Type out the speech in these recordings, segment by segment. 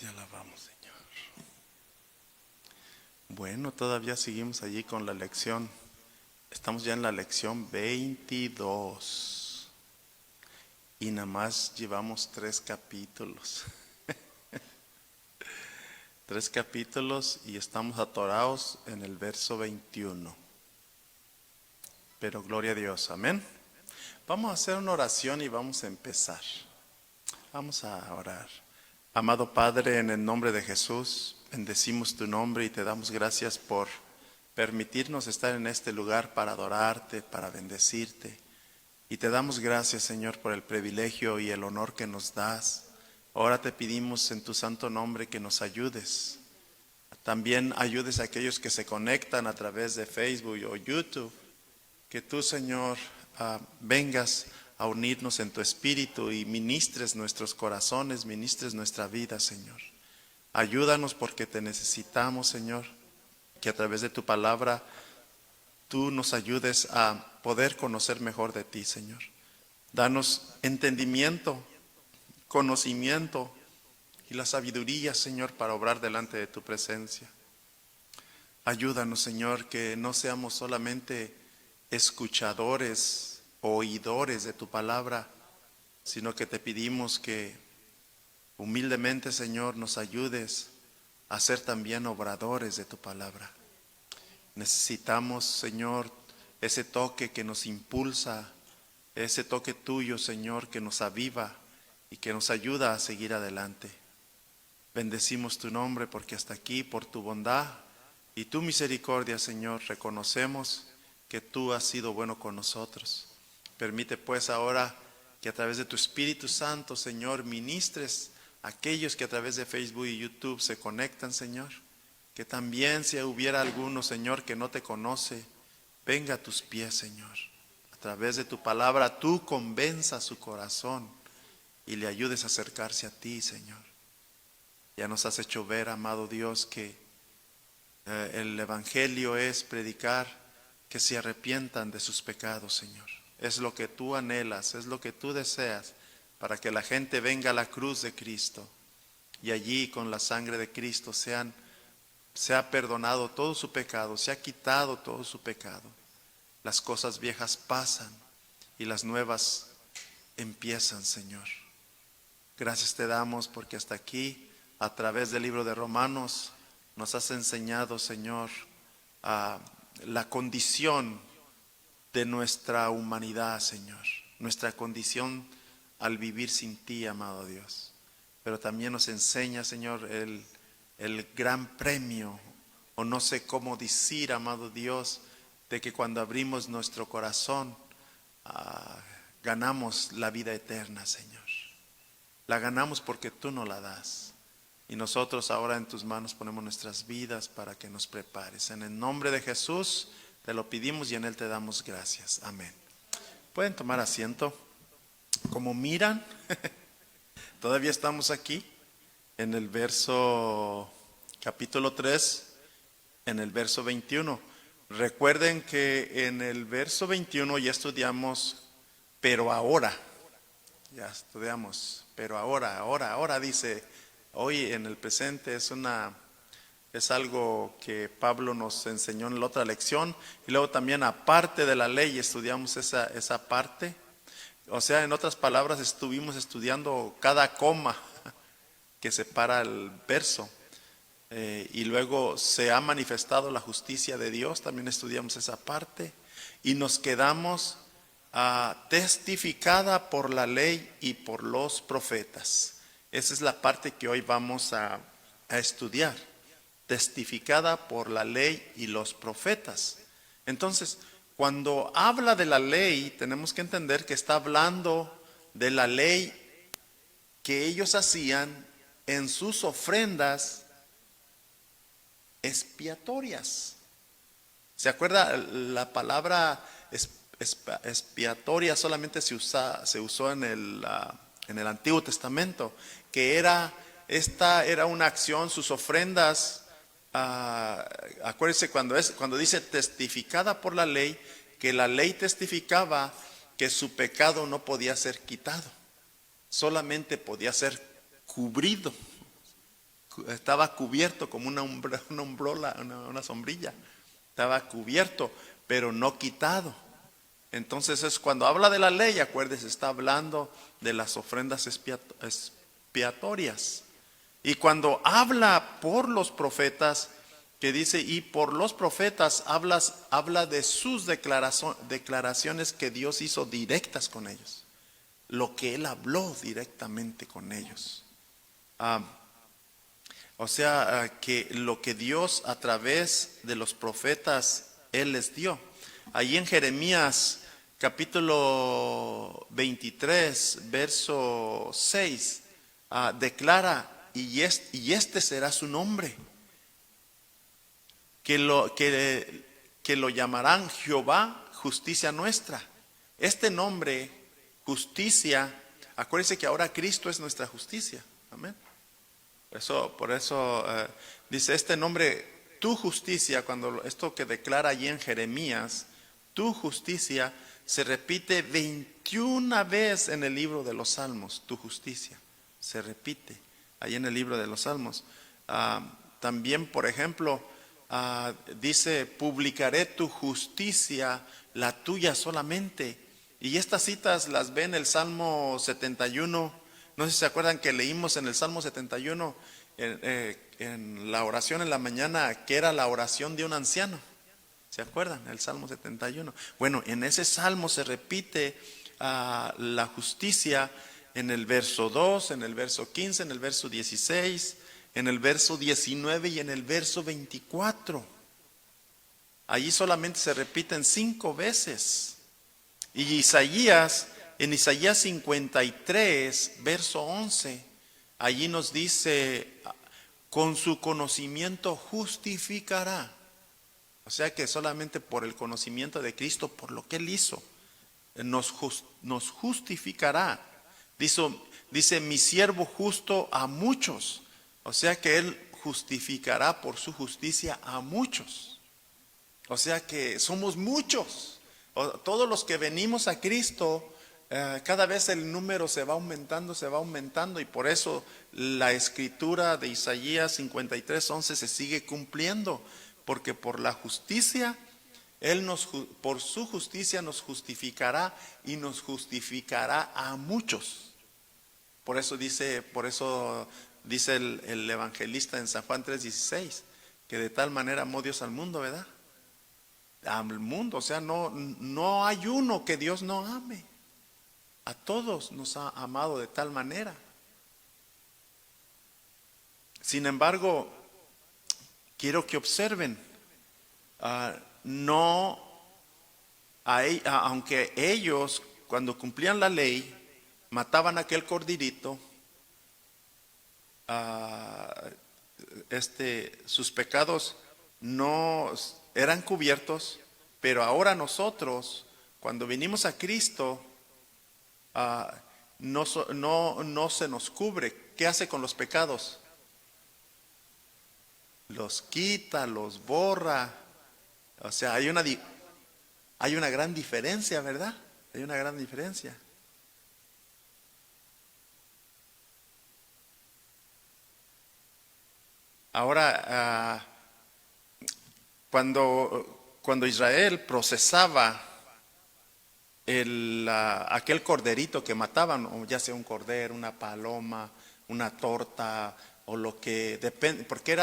Te alabamos, Señor. Bueno, todavía seguimos allí con la lección. Estamos ya en la lección 22. Y nada más llevamos 3 capítulos. 3 capítulos y estamos atorados en el verso 21. Pero gloria a Dios, amén. Vamos a hacer una oración y vamos a empezar. Vamos a orar. Amado Padre, en el nombre de Jesús, bendecimos tu nombre y te damos gracias por permitirnos estar en este lugar para adorarte, para bendecirte. Y te damos gracias, Señor, por el privilegio y el honor que nos das. Ahora te pedimos en tu santo nombre que nos ayudes. También ayudes a aquellos que se conectan a través de Facebook o YouTube. Que tú, Señor, vengas a unirnos en tu espíritu y ministres nuestros corazones, ministres nuestra vida, Señor. Ayúdanos porque te necesitamos, Señor, que a través de tu palabra tú nos ayudes a poder conocer mejor de ti, Señor. Danos entendimiento, conocimiento y la sabiduría, Señor, para obrar delante de tu presencia. Ayúdanos, Señor, que no seamos solamente escuchadores, oidores de tu palabra, sino que te pedimos que humildemente, Señor, nos ayudes a ser también obradores de tu palabra. Necesitamos, Señor, ese toque que nos impulsa, ese toque tuyo, Señor, que nos aviva y que nos ayuda a seguir adelante. Bendecimos tu nombre porque hasta aquí, por tu bondad y tu misericordia, Señor, reconocemos que tú has sido bueno con nosotros. Permite pues ahora que a través de tu Espíritu Santo, Señor, ministres a aquellos que a través de Facebook y YouTube se conectan, Señor. Que también si hubiera alguno, Señor, que no te conoce, venga a tus pies, Señor. A través de tu palabra, tú convenza su corazón y le ayudes a acercarse a ti, Señor. Ya nos has hecho ver, amado Dios, que el Evangelio es predicar que se arrepientan de sus pecados, Señor. Es lo que tú anhelas, es lo que tú deseas, para que la gente venga a la cruz de Cristo y allí con la sangre de Cristo se ha perdonado todo su pecado, se ha quitado todo su pecado. Las cosas viejas pasan y las nuevas empiezan, Señor. Gracias te damos porque hasta aquí, a través del libro de Romanos, nos has enseñado, Señor, la condición de nuestra humanidad, Señor. Nuestra condición al vivir sin ti, amado Dios. Pero también nos enseña, Señor, el gran premio, o no sé cómo decir, amado Dios, de que cuando abrimos nuestro corazón, ganamos la vida eterna, Señor. La ganamos porque tú nos la das. Y nosotros ahora en tus manos ponemos nuestras vidas para que nos prepares. En el nombre de Jesús te lo pedimos y en Él te damos gracias. Amén. Pueden tomar asiento. Como miran, todavía estamos aquí en el capítulo 3, en el verso 21. Recuerden que en el verso 21 ya estudiamos, pero ahora. Ya estudiamos, pero ahora dice, hoy en el presente es algo que Pablo nos enseñó en la otra lección. Y luego también aparte de la ley estudiamos esa parte. O sea, en otras palabras, estuvimos estudiando cada coma que separa el verso. Y luego se ha manifestado la justicia de Dios, también estudiamos esa parte. Y nos quedamos testificada por la ley y por los profetas. Esa es la parte que hoy vamos a estudiar. Testificada por la ley y los profetas. Entonces, cuando habla de la ley, tenemos que entender que está hablando de la ley que ellos hacían en sus ofrendas expiatorias. ¿Se acuerda? La palabra expiatoria solamente se usó en el Antiguo Testamento, que esta era una acción, sus ofrendas. Acuérdense cuando dice testificada por la ley, que la ley testificaba que su pecado no podía ser quitado, solamente podía ser cubrido. estaba cubierto como una sombrilla. Estaba cubierto, pero no quitado. Entonces es cuando habla de la ley, acuérdese, está hablando de las ofrendas expiatorias. Y cuando habla por los profetas, que dice, y por los profetas habla de sus declaraciones que Dios hizo directas con ellos. Lo que Él habló directamente con ellos. O sea, que lo que Dios a través de los profetas, Él les dio. Ahí en Jeremías capítulo 23, verso 6, declara, y este será su nombre, que lo llamarán Jehová, justicia nuestra. Este nombre, justicia, acuérdense que ahora Cristo es nuestra justicia. Amén. Por eso dice este nombre, tu justicia, cuando esto que declara allí en Jeremías, tu justicia, se repite 21 veces en el libro de los Salmos, tu justicia, se repite ahí en el libro de los Salmos. También, por ejemplo, dice, publicaré tu justicia, la tuya solamente. Y estas citas las ve en el Salmo 71. No sé si se acuerdan que leímos en el Salmo 71, en la oración en la mañana, que era la oración de un anciano. ¿Se acuerdan? El Salmo 71. Bueno, en ese Salmo se repite la justicia en el verso 2, en el verso 15, en el verso 16, en el verso 19 y en el verso 24. Allí solamente se repiten 5 veces. Y en Isaías 53, verso 11, allí nos dice, con su conocimiento justificará. O sea que solamente por el conocimiento de Cristo, por lo que Él hizo, nos justificará. Dice, mi siervo justo a muchos. O sea que Él justificará por su justicia a muchos. O sea que somos muchos. Todos los que venimos a Cristo, cada vez el número se va aumentando, y por eso la escritura de Isaías 53:11 se sigue cumpliendo, porque por la justicia, por su justicia nos justificará y nos justificará a muchos. Por eso dice el evangelista en San Juan 3:16, que de tal manera amó Dios al mundo, ¿verdad? Al mundo, o sea, no hay uno que Dios no ame. A todos nos ha amado de tal manera. Sin embargo, quiero que observen, aunque ellos cuando cumplían la ley mataban a aquel corderito, sus pecados no eran cubiertos, pero ahora nosotros, cuando venimos a Cristo, no se nos cubre. ¿Qué hace con los pecados? Los quita, los borra. O sea, hay una gran diferencia, ¿verdad? Hay una gran diferencia. Ahora, cuando Israel procesaba aquel corderito que mataban, o ya sea un cordero, una paloma, una torta, o lo que depende, porque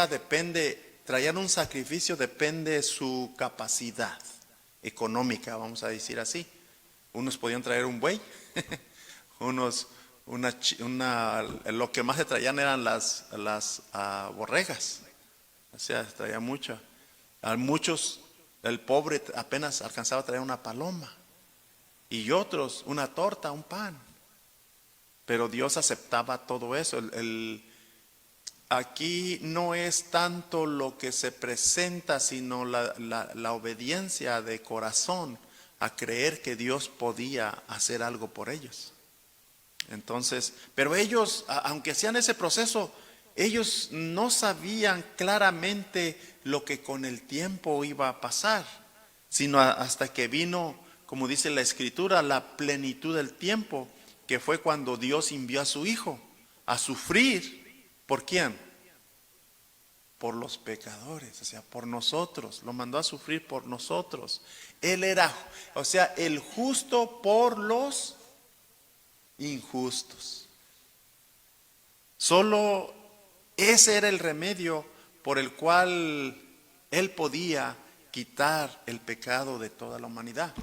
traían un sacrificio, depende su capacidad económica, vamos a decir así. Unos podían traer un buey, lo que más se traían eran las borregas, o sea, se traía mucho. A muchos, el pobre apenas alcanzaba a traer una paloma, y otros una torta, un pan. Pero Dios aceptaba todo eso. Aquí no es tanto lo que se presenta, sino la obediencia de corazón a creer que Dios podía hacer algo por ellos. Entonces, pero ellos, aunque hacían ese proceso, ellos no sabían claramente lo que con el tiempo iba a pasar, sino hasta que vino, como dice la Escritura, la plenitud del tiempo, que fue cuando Dios envió a su Hijo a sufrir. ¿Por quién? por los pecadores, o sea, por nosotros, lo mandó a sufrir por nosotros. Él era, o sea, el justo por los injustos. Solo ese era el remedio por el cual Él podía quitar el pecado de toda la humanidad.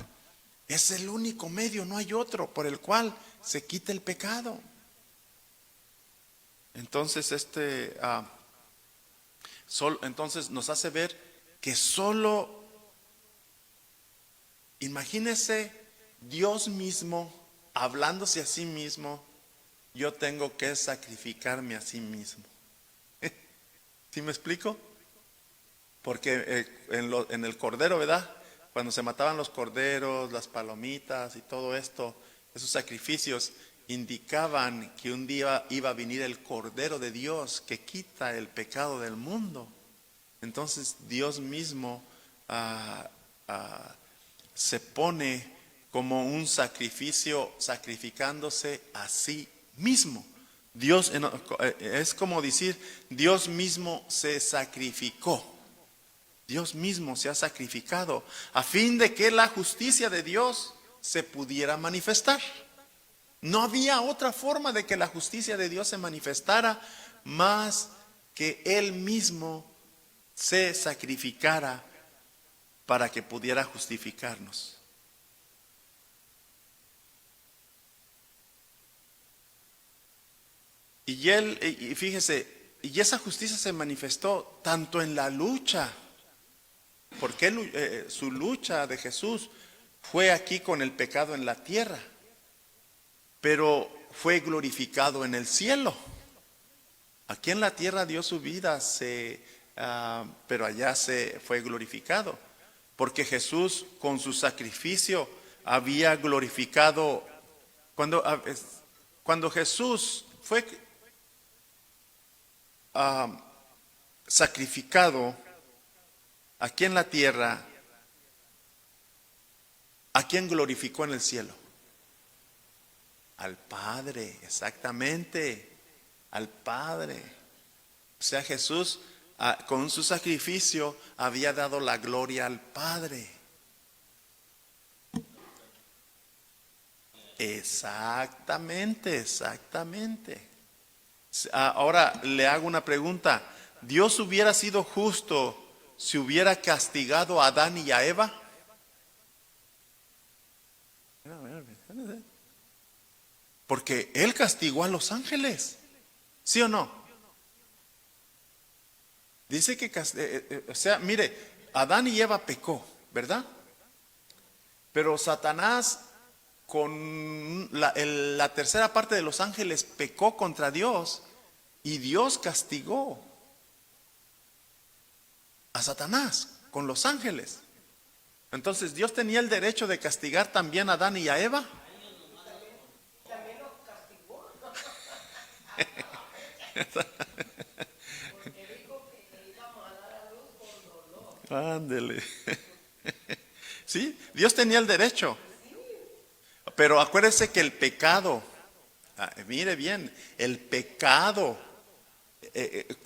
Es el único medio, no hay otro, por el cual se quita el pecado. Entonces, entonces nos hace ver que solo, imagínese Dios mismo hablándose a sí mismo: yo tengo que sacrificarme a sí mismo. ¿Sí me explico? Porque en el cordero, ¿verdad? Cuando se mataban los corderos, las palomitas y todo esto, esos sacrificios indicaban que un día iba a venir el Cordero de Dios que quita el pecado del mundo. Entonces Dios mismo se pone como un sacrificio, sacrificándose a sí mismo. Dios es como decir, Dios mismo se sacrificó. Dios mismo se ha sacrificado a fin de que la justicia de Dios se pudiera manifestar. No había otra forma de que la justicia de Dios se manifestara más que Él mismo se sacrificara para que pudiera justificarnos. Y fíjese, y esa justicia se manifestó tanto en la lucha, porque su lucha de Jesús fue aquí con el pecado en la tierra, pero fue glorificado en el cielo. Aquí en la tierra dio su vida, pero allá se fue glorificado, porque Jesús con su sacrificio había glorificado. Cuando Jesús fue sacrificado aquí en la tierra, ¿a quién glorificó en el cielo? Al Padre, exactamente, al Padre. O sea, Jesús con su sacrificio había dado la gloria al Padre. Exactamente, exactamente. Ahora le hago una pregunta. ¿Dios hubiera sido justo si hubiera castigado a Adán y a Eva? Porque Él castigó a los ángeles, ¿sí o no? Dice que, o sea, mire, Adán y Eva pecó, ¿verdad? Pero Satanás con la tercera parte de los ángeles pecó contra Dios y Dios castigó a Satanás con los ángeles. Entonces, ¿Dios tenía el derecho de castigar también a Adán y a Eva? Ándele. Sí, Dios tenía el derecho. Pero acuérdese que el pecado, mire bien, el pecado,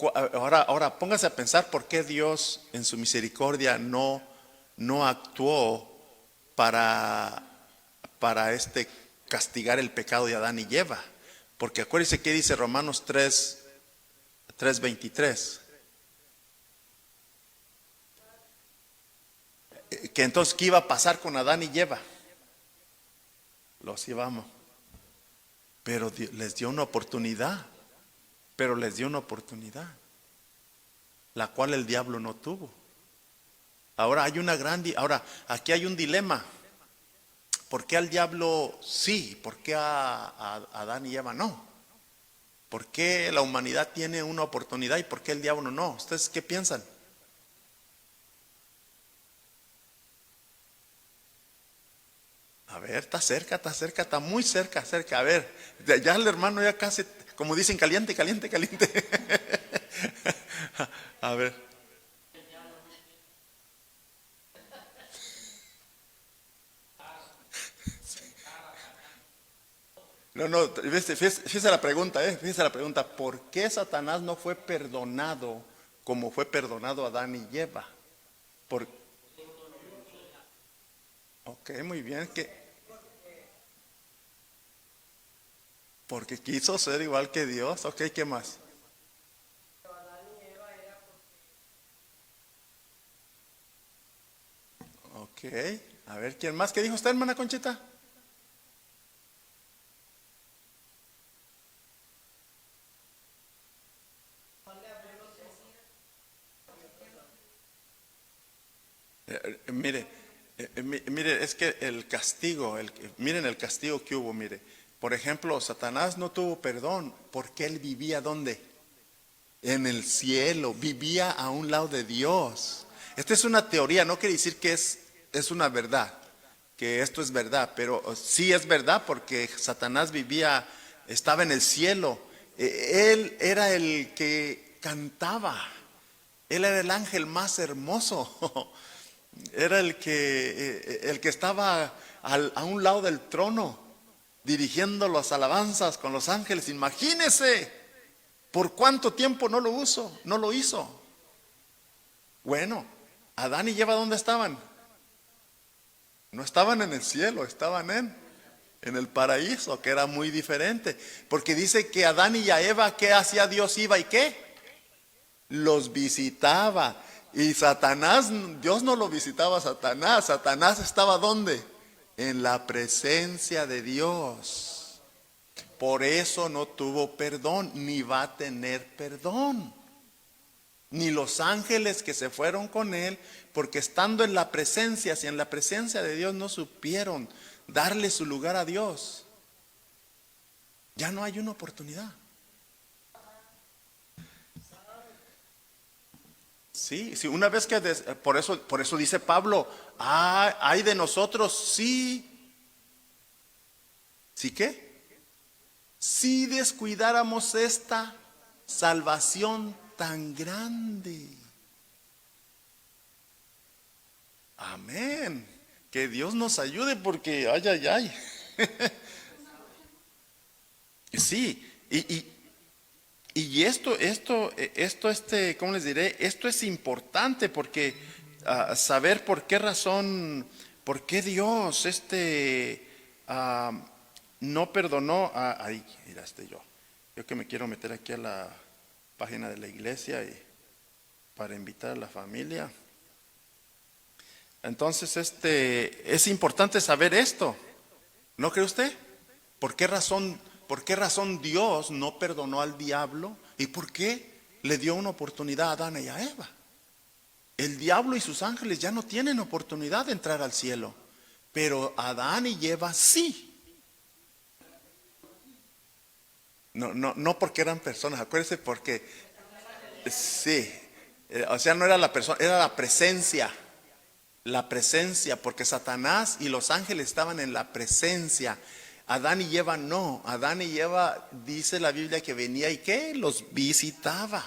ahora póngase a pensar por qué Dios en su misericordia no actuó para castigar el pecado de Adán y Eva. Porque acuérdese que dice Romanos 3:23. Que entonces, ¿qué iba a pasar con Adán y Eva? Los llevamos. Pero les dio una oportunidad. Pero les dio una oportunidad, la cual el diablo no tuvo. Ahora aquí hay un dilema. ¿Por qué al diablo sí? ¿Por qué a Adán y Eva no? ¿Por qué la humanidad tiene una oportunidad y por qué el diablo no? ¿Ustedes qué piensan? A ver, está cerca, está muy cerca. A ver, ya el hermano ya casi, como dicen, caliente. A ver. No, fíjese la pregunta, fíjese la pregunta. ¿Por qué Satanás no fue perdonado como fue perdonado Adán y Eva. Por, ok, muy bien, porque quiso ser igual que Dios. Ok, ¿qué más? Ok, a ver, ¿quién más? ¿Qué dijo usted, hermana Conchita? Mire, mire, es que el castigo, miren el castigo que hubo, mire. Por ejemplo, Satanás no tuvo perdón porque él vivía ¿dónde? En el cielo, vivía a un lado de Dios. Esta es una teoría, no quiere decir que es una verdad, que esto es verdad, pero sí es verdad porque Satanás vivía, estaba en el cielo. Él era el que cantaba, él era el ángel más hermoso. Era el que estaba a un lado del trono, dirigiendo las alabanzas con los ángeles. Imagínese por cuánto tiempo no lo hizo. Bueno, Adán y Eva, ¿dónde estaban? No estaban en el cielo, estaban en el paraíso, que era muy diferente. Porque dice que Adán y a Eva, ¿qué hacía Dios? Iba y ¿qué? Los visitaba. Y Satanás, Dios no lo visitaba a Satanás. Satanás estaba ¿dónde? En la presencia de Dios. Por eso no tuvo perdón, ni va a tener perdón. Ni los ángeles que se fueron con él, porque estando en la presencia, si en la presencia de Dios no supieron darle su lugar a Dios, ya no hay una oportunidad. Sí, sí, una vez que por eso dice Pablo, hay de nosotros, sí, ¿sí qué? Si descuidáramos esta salvación tan grande. Amén. Que Dios nos ayude porque, ay, ay, ay. Sí, y ¿cómo les diré? Esto es importante porque saber por qué Dios, ah, no perdonó ay, mira, yo que me quiero meter aquí a la página de la iglesia y para invitar a la familia. Entonces, es importante saber esto, ¿no cree usted? ¿Por qué razón Dios no perdonó al diablo? ¿Y por qué le dio una oportunidad a Adán y a Eva? El diablo y sus ángeles ya no tienen oportunidad de entrar al cielo, pero Adán y Eva sí. No, no, no porque eran personas, acuérdense porque sí, o sea, no era la persona, era la presencia. La presencia, porque Satanás y los ángeles estaban en la presencia. Adán y Eva no. Adán y Eva dice la Biblia que venía y que los visitaba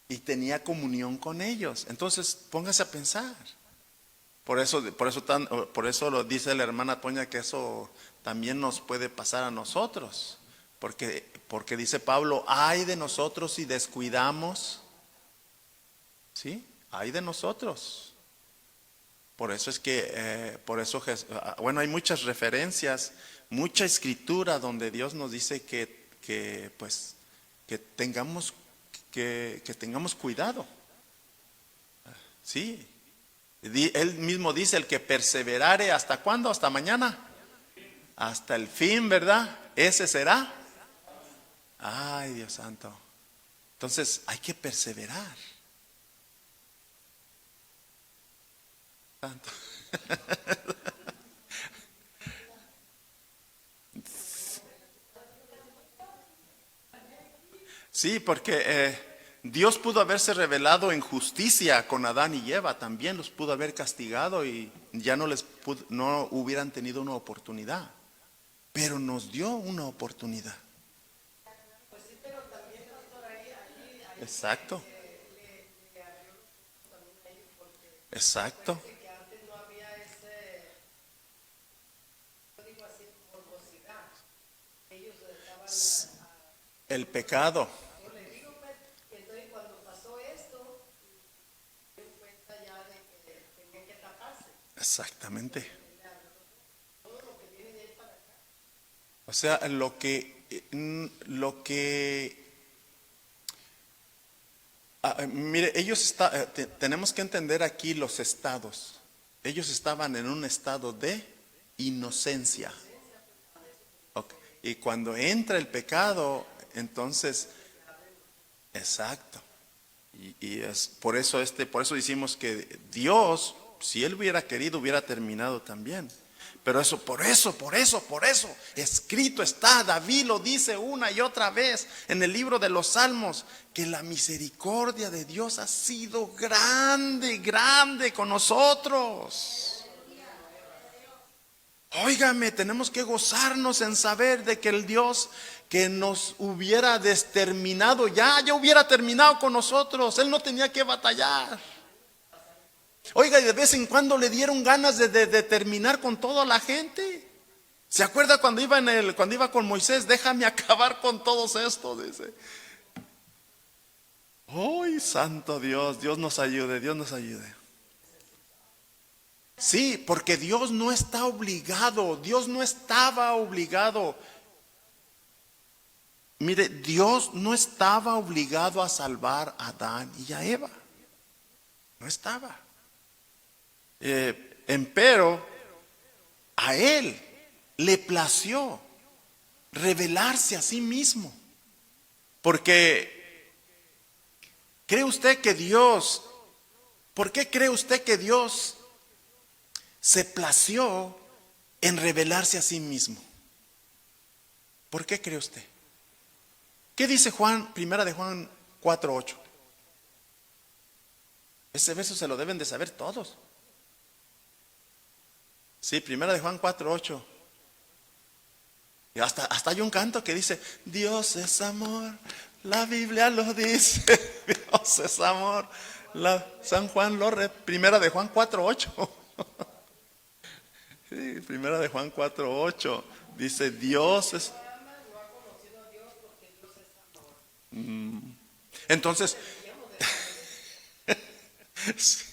y tenía comunión con ellos. Entonces, póngase a pensar. Por eso lo dice la hermana Toña que eso también nos puede pasar a nosotros. Porque dice Pablo, ay de nosotros si descuidamos, ¿sí? Ay de nosotros. Por eso es que, bueno, hay muchas referencias, mucha escritura donde Dios nos dice pues, que tengamos cuidado. Sí, Él mismo dice, el que perseverare, ¿hasta cuándo? ¿Hasta mañana? Hasta el fin, ¿verdad? Ese será. Ay, Dios santo. Entonces, hay que perseverar. Santo. Sí, porque Dios pudo haberse revelado en justicia con Adán y Eva, también los pudo haber castigado y ya no hubieran tenido una oportunidad, pero nos dio una oportunidad. Exacto, exacto. El pecado. Exactamente. O sea, mire, tenemos que entender aquí los estados. Ellos estaban en un estado de inocencia. Ok. Y cuando entra el pecado, entonces, exacto. Y es por eso decimos que Dios, si Él hubiera querido, hubiera terminado también. Pero por eso, escrito está, David lo dice una y otra vez en el libro de los Salmos, que la misericordia de Dios ha sido grande, grande con nosotros. Óigame, tenemos que gozarnos en saber de que el Dios que nos hubiera determinado ya hubiera terminado con nosotros. Él no tenía que batallar. Oiga, y de vez en cuando le dieron ganas de terminar con toda la gente. ¿Se acuerda cuando iba con Moisés? Déjame acabar con todos estos, dice. ¡Ay, santo Dios! Dios nos ayude, Dios nos ayude. Sí, porque Dios no está obligado, Dios no estaba obligado. Mire, Dios no estaba obligado a salvar a Adán y a Eva. No estaba. Empero a Él le plació revelarse a sí mismo. Porque ¿cree usted que Dios, por qué cree usted que Dios se plació en revelarse a sí mismo? ¿Por qué cree usted? ¿Qué dice Primera de Juan 4:8? Ese verso se lo deben de saber todos. Sí, Primera de Juan 4:8. Y hasta hay un canto que dice: Dios es amor. La Biblia lo dice. Dios es amor. San Juan Primera de Juan 4:8. Sí, Primera de Juan 4:8. Dice: Dios es. Entonces, sí,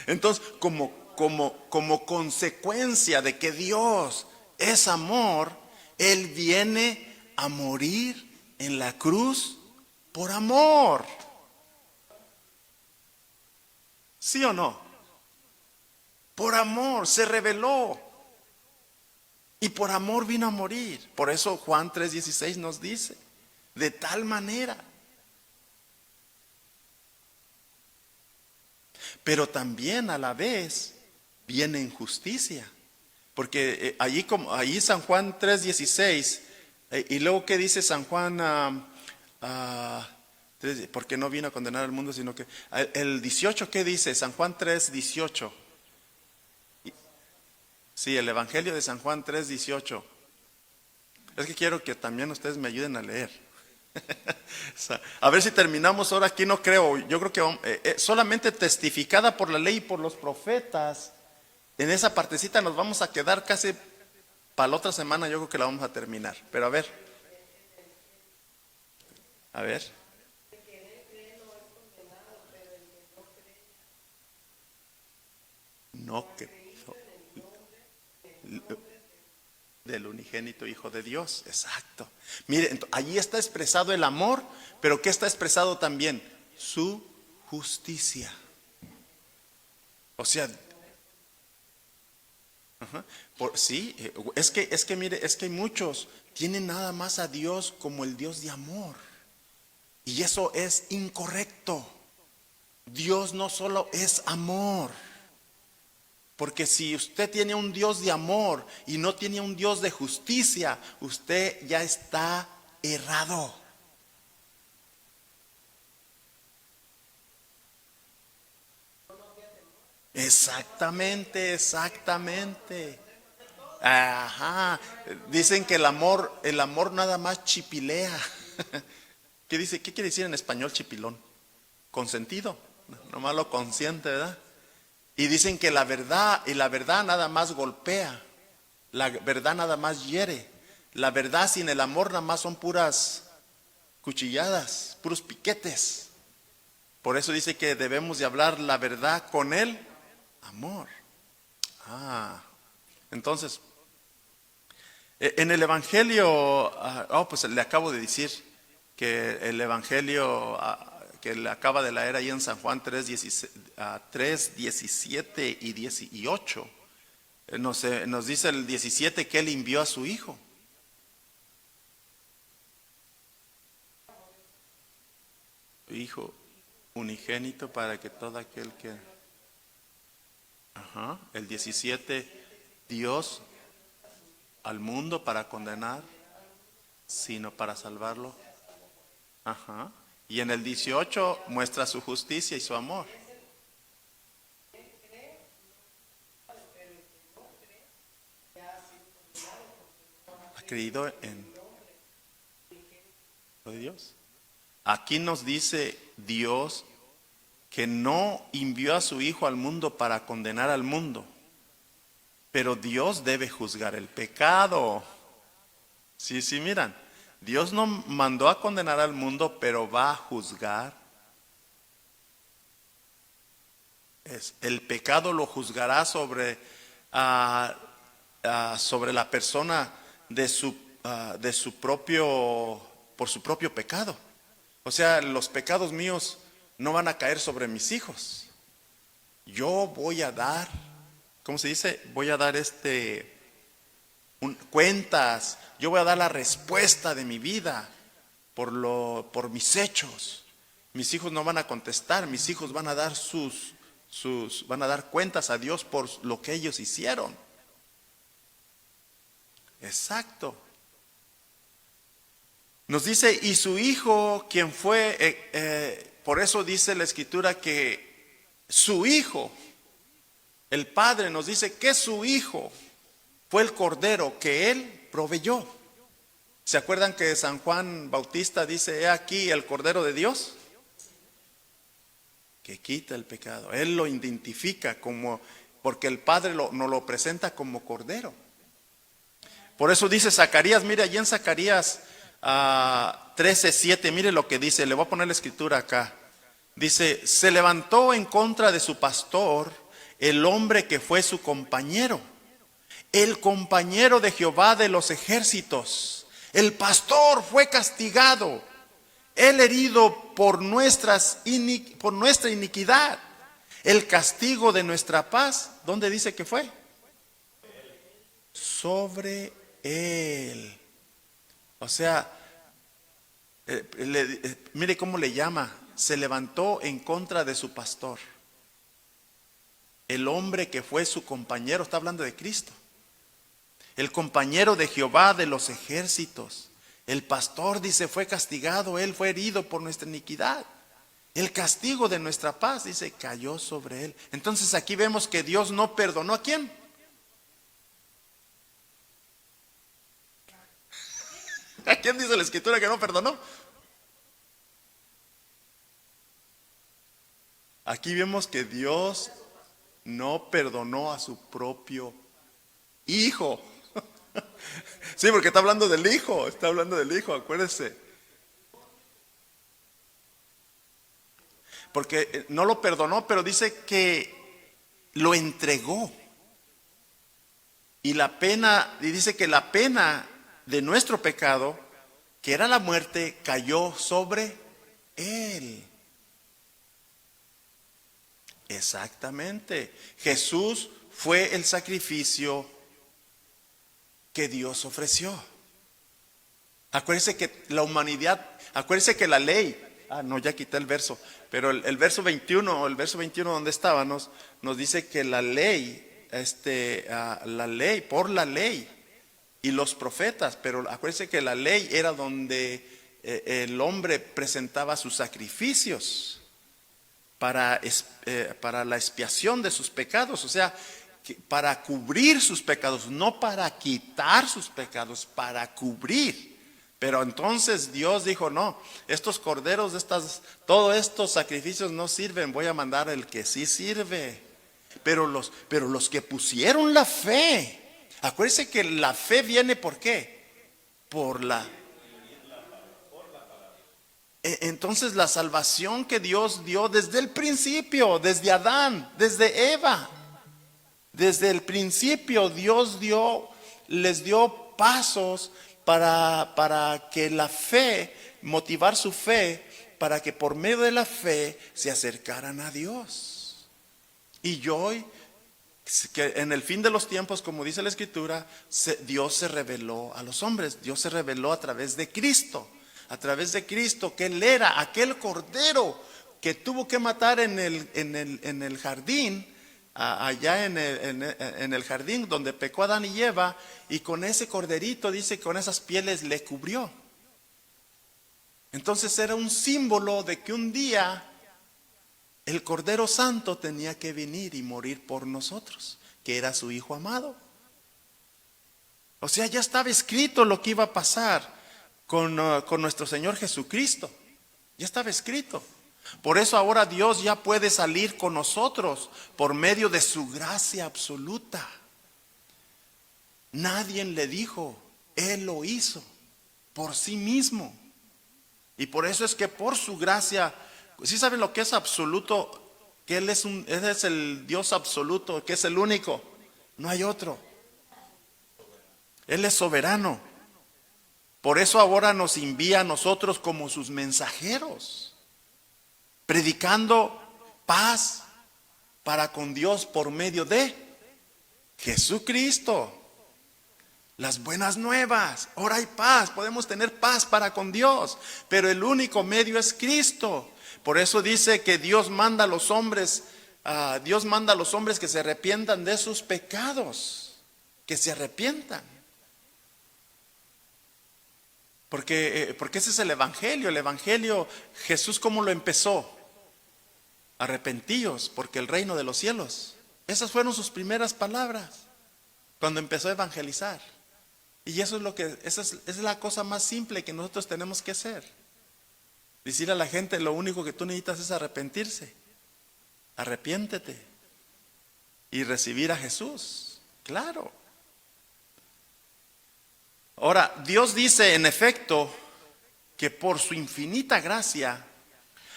entonces como consecuencia de que Dios es amor, Él viene a morir en la cruz por amor. ¿Sí o no? Por amor se reveló y por amor vino a morir. Por eso Juan 3:16 nos dice: de tal manera. Pero también a la vez viene en justicia. Porque allí San Juan 3:16, y luego ¿qué dice San Juan? Porque no vino a condenar al mundo, sino que el 18, ¿qué dice? San Juan 3:18. Sí, el Evangelio de San Juan 3:18. Es que quiero que también ustedes me ayuden a leer. A ver si terminamos ahora aquí, no creo. Yo creo que solamente testificada por la ley y por los profetas, en esa partecita nos vamos a quedar casi para la otra semana. Yo creo que la vamos a terminar. Pero a ver. No creo. Del unigénito Hijo de Dios, exacto. Mire, allí está expresado el amor, pero ¿qué está expresado también? Su justicia. O sea, sí, es que mire, es que muchos tienen nada más a Dios como el Dios de amor. Y eso es incorrecto. Dios no solo es amor. Porque si usted tiene un Dios de amor y no tiene un Dios de justicia, usted ya está errado. Exactamente. Ajá. Dicen que el amor nada más chipilea. ¿Qué dice? ¿Qué quiere decir en español chipilón? Consentido. Nomás lo consiente, ¿verdad? Y dicen que la verdad nada más golpea, la verdad nada más hiere, la verdad sin el amor nada más son puras cuchilladas, puros piquetes. Por eso dice que debemos de hablar la verdad con el amor. Ah, entonces, en el Evangelio, pues le acabo de decir que el Evangelio que le acaba de leer ahí en San Juan 3, 17 y 18, nos dice el 17 que Él envió a su Hijo. Hijo unigénito para que todo aquel que... Ajá, el 17, Dios al mundo para condenar, sino para salvarlo. Ajá. Y en el 18 muestra su justicia y su amor. Ha creído en lo de Dios. Aquí nos dice Dios que no envió a su Hijo al mundo para condenar al mundo, pero Dios debe juzgar el pecado. Sí, miran, Dios no mandó a condenar al mundo, pero va a juzgar. El pecado lo juzgará sobre la persona de su propio, por su propio pecado. O sea, los pecados míos no van a caer sobre mis hijos. Yo voy a dar, ¿cómo se dice? Voy a dar cuentas. Yo voy a dar la respuesta de mi vida por mis hechos. Mis hijos no van a contestar, mis hijos van a dar van a dar cuentas a Dios por lo que ellos hicieron. Exacto. Nos dice, y su Hijo, quien fue, por eso dice la Escritura que su Hijo, el Padre nos dice que su Hijo fue el Cordero que Él proveyó. ¿Se acuerdan que San Juan Bautista dice, he aquí el Cordero de Dios? Que quita el pecado. Él lo identifica porque el Padre nos lo presenta como Cordero. Por eso dice Zacarías, mire allí en Zacarías 13:7, mire lo que dice, le voy a poner la escritura acá. Dice, se levantó en contra de su pastor el hombre que fue su compañero, el compañero de Jehová de los ejércitos. El pastor fue castigado, él herido por nuestra iniquidad. El castigo de nuestra paz, ¿dónde dice que fue? Sobre él. O sea, mire cómo le llama. Se levantó en contra de su pastor. El hombre que fue su compañero, está hablando de Cristo. El compañero de Jehová de los ejércitos. El pastor dice, fue castigado, él fue herido por nuestra iniquidad. El castigo de nuestra paz, dice, cayó sobre él. Entonces aquí vemos que Dios no perdonó ¿a quién? ¿A quién dice la Escritura que no perdonó? Aquí vemos que Dios no perdonó a su propio Hijo. Sí, porque está hablando del Hijo, acuérdense. Porque no lo perdonó, pero dice que lo entregó. Y dice que la pena de nuestro pecado, que era la muerte, cayó sobre él. Exactamente. Jesús fue el sacrificio que Dios ofreció. Acuérdense que la humanidad, acuérdense que la ley, ya quité el verso, pero el verso 21, donde estábamos, nos dice que la ley, por la ley y los profetas, pero acuérdense que la ley era donde el hombre presentaba sus sacrificios para la expiación de sus pecados, o sea, para cubrir sus pecados, no para quitar sus pecados, para cubrir. Pero entonces Dios dijo, no, estos corderos, todos estos sacrificios no sirven, voy a mandar el que sí sirve. Pero los que pusieron la fe, acuérdense que la fe viene ¿por qué? Entonces la salvación que Dios dio desde el principio, desde Adán, desde Eva, Desde el principio Dios les dio pasos para que la fe, motivar su fe, para que por medio de la fe se acercaran a Dios. Y hoy, que en el fin de los tiempos, como dice la Escritura, Dios se reveló a los hombres. Dios se reveló a través de Cristo. A través de Cristo, que Él era aquel cordero que tuvo que matar en el jardín, allá en el jardín donde pecó Adán y Eva, y con ese corderito, dice que con esas pieles le cubrió. Entonces era un símbolo de que un día el Cordero Santo tenía que venir y morir por nosotros, que era su Hijo amado. O sea, ya estaba escrito lo que iba a pasar con nuestro Señor Jesucristo. Ya estaba escrito. Por eso ahora Dios ya puede salir con nosotros por medio de su gracia absoluta. Nadie le dijo, Él lo hizo por sí mismo. Y por eso es que por su gracia, ¿sí saben lo que es absoluto? Que Él es el Dios absoluto, que es el único. No hay otro. Él es soberano. Por eso ahora nos envía a nosotros como sus mensajeros, predicando paz para con Dios por medio de Jesucristo. Las buenas nuevas, ahora hay paz, podemos tener paz para con Dios, pero el único medio es Cristo. Por eso dice que Dios manda a los hombres que se arrepientan de sus pecados, que se arrepientan. Porque ese es el Evangelio, Jesús ¿cómo lo empezó? Arrepentíos, porque el reino de los cielos. Esas fueron sus primeras palabras cuando empezó a evangelizar. Y esa es la cosa más simple que nosotros tenemos que hacer. Decir a la gente, lo único que tú necesitas es arrepentirse. Arrepiéntete y recibir a Jesús. Claro. Ahora, Dios dice en efecto que por su infinita gracia,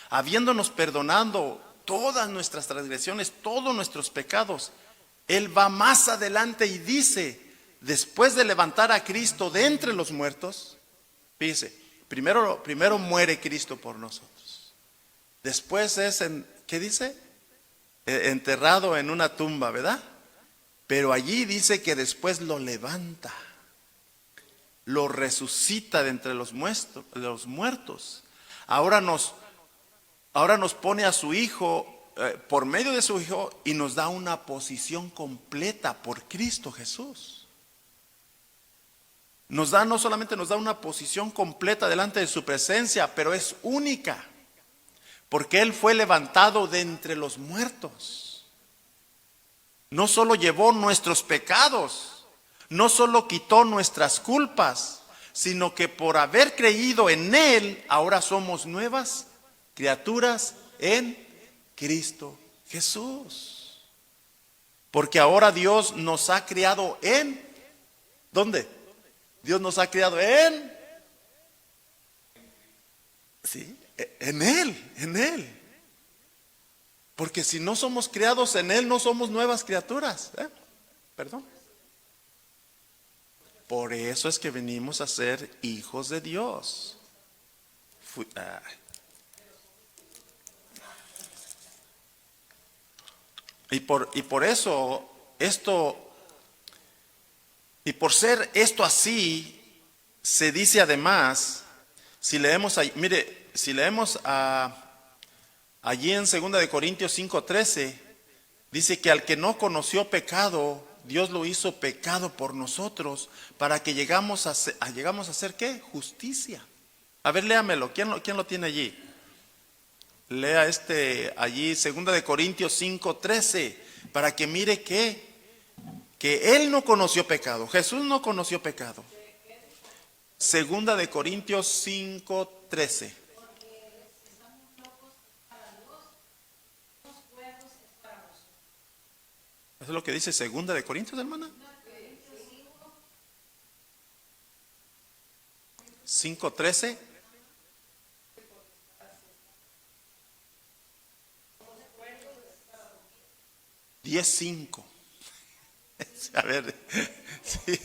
habiéndonos perdonado todas nuestras transgresiones, todos nuestros pecados, Él va más adelante y dice, después de levantar a Cristo de entre los muertos, fíjese, primero muere Cristo por nosotros. Después ¿qué dice? Enterrado en una tumba, ¿verdad? Pero allí dice que después lo levanta, lo resucita de entre los muertos. Ahora nos pone a su Hijo, por medio de su Hijo, y nos da una posición completa por Cristo Jesús. No solamente nos da una posición completa delante de su presencia, pero es única, porque Él fue levantado de entre los muertos. No solo llevó nuestros pecados, no solo quitó nuestras culpas, sino que por haber creído en Él, ahora somos nuevas criaturas en Cristo Jesús. Porque ahora Dios nos ha criado ¿dónde? Dios nos ha criado sí, en Él. Porque si no somos criados en Él, no somos nuevas criaturas. Perdón. Por eso es que venimos a ser hijos de Dios. Y por eso y por ser esto así, se dice además, si leemos allí en 2 Corintios 5:13, dice que al que no conoció pecado, Dios lo hizo pecado por nosotros, para que llegamos a ser ¿qué? Justicia. A ver, léamelo, ¿quién lo tiene allí? Lea allí, 2 Corintios 5:13, para que mire que Él no conoció pecado, Jesús no conoció pecado. 2 Corintios 5:13. ¿Eso es lo que dice 2 Corintios, hermana? 5:13. A ver, sí.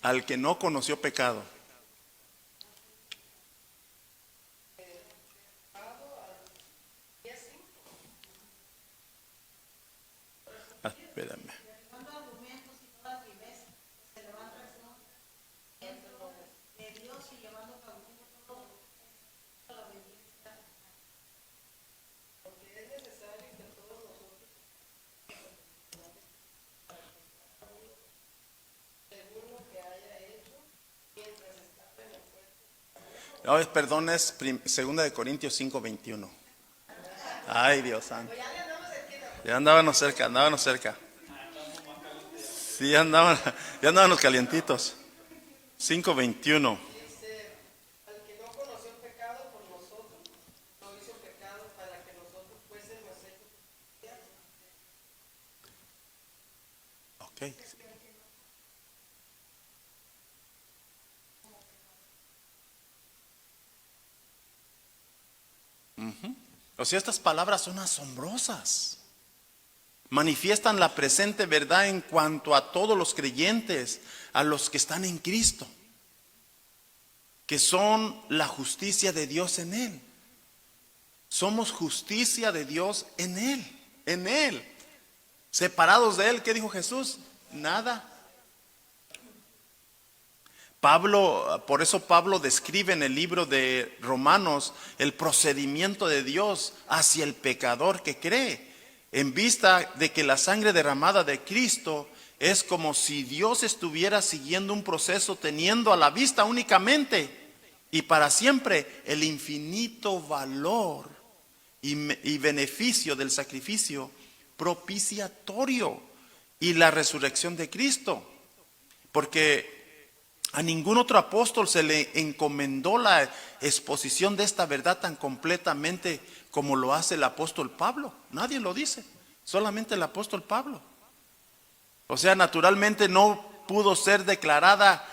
Al que no conoció pecado. Ah, espérame. No, perdón, es 2 de Corintios 5:21. Ay, Dios santo. Ya andábamos cerca, andábamos cerca. Sí, andaban, ya andaban los calientitos. 5:21. Ok. O sea, estas palabras son asombrosas. Manifiestan la presente verdad en cuanto a todos los creyentes, a los que están en Cristo, que son la justicia de Dios en Él. Somos justicia de Dios en Él, en Él. Separados de Él, ¿qué dijo Jesús? Nada. Pablo, por eso Pablo describe en el libro de Romanos el procedimiento de Dios hacia el pecador que cree, en vista de que la sangre derramada de Cristo es como si Dios estuviera siguiendo un proceso teniendo a la vista únicamente y para siempre el infinito valor y beneficio del sacrificio propiciatorio y la resurrección de Cristo. Porque a ningún otro apóstol se le encomendó la exposición de esta verdad tan completamente como lo hace el apóstol Pablo. Nadie lo dice, solamente el apóstol Pablo. O sea, naturalmente no pudo ser declarada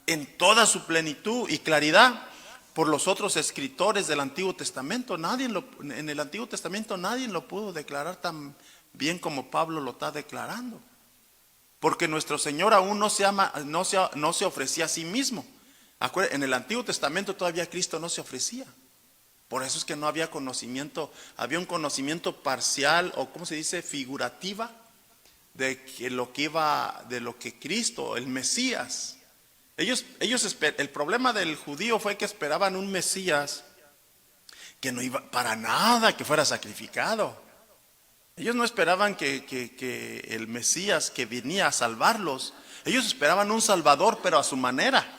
en toda su plenitud y claridad por los otros escritores del Antiguo Testamento. En el Antiguo Testamento nadie lo pudo declarar tan bien como Pablo lo está declarando. Porque nuestro Señor aún no se ofrecía a sí mismo. En el Antiguo Testamento todavía Cristo no se ofrecía. Por eso es que no había conocimiento, había un conocimiento parcial o ¿cómo se dice? Figurativa de lo que Cristo, el Mesías. El problema del judío fue que esperaban un Mesías que no iba para nada que fuera sacrificado. Ellos no esperaban que el Mesías que venía a salvarlos, ellos esperaban un Salvador, pero a su manera.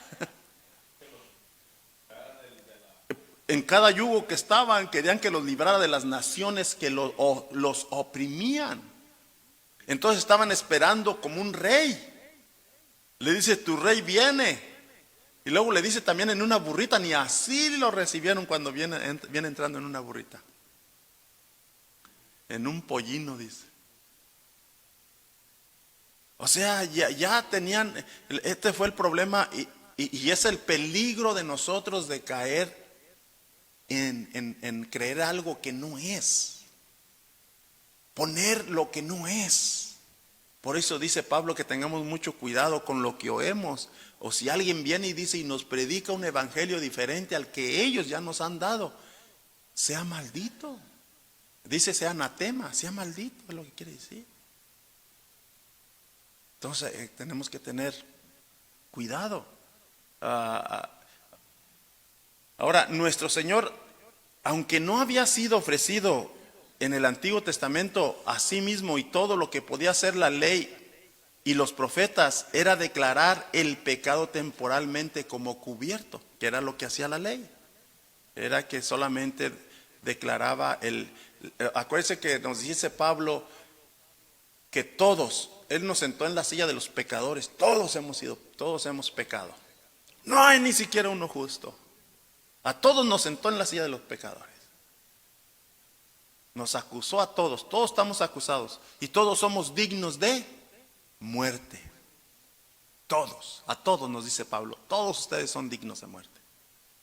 En cada yugo que estaban, querían que los librara de las naciones que los oprimían. Entonces estaban esperando como un rey. Le dice, tu rey viene. Y luego le dice también en una burrita, ni así lo recibieron cuando viene entrando en una burrita. En un pollino, dice. O sea, ya tenían, este fue el problema y es el peligro de nosotros de caer en creer algo que no es. Poner lo que no es. Por eso dice Pablo que tengamos mucho cuidado con lo que oemos. O si alguien viene y dice y nos predica un evangelio diferente al que ellos ya nos han dado, sea maldito. Dice sea anatema, sea maldito, es lo que quiere decir. Entonces tenemos que tener cuidado. Ahora, nuestro Señor, aunque no había sido ofrecido en el Antiguo Testamento a sí mismo y todo lo que podía hacer la ley y los profetas, era declarar el pecado temporalmente como cubierto, que era lo que hacía la ley. Era que solamente declaraba acuérdense que nos dice Pablo que todos, Él nos sentó en la silla de los pecadores, todos hemos pecado. No hay ni siquiera uno justo. A todos nos sentó en la silla de los pecadores. Nos acusó a todos estamos acusados y todos somos dignos de muerte. A todos nos dice Pablo, todos ustedes son dignos de muerte.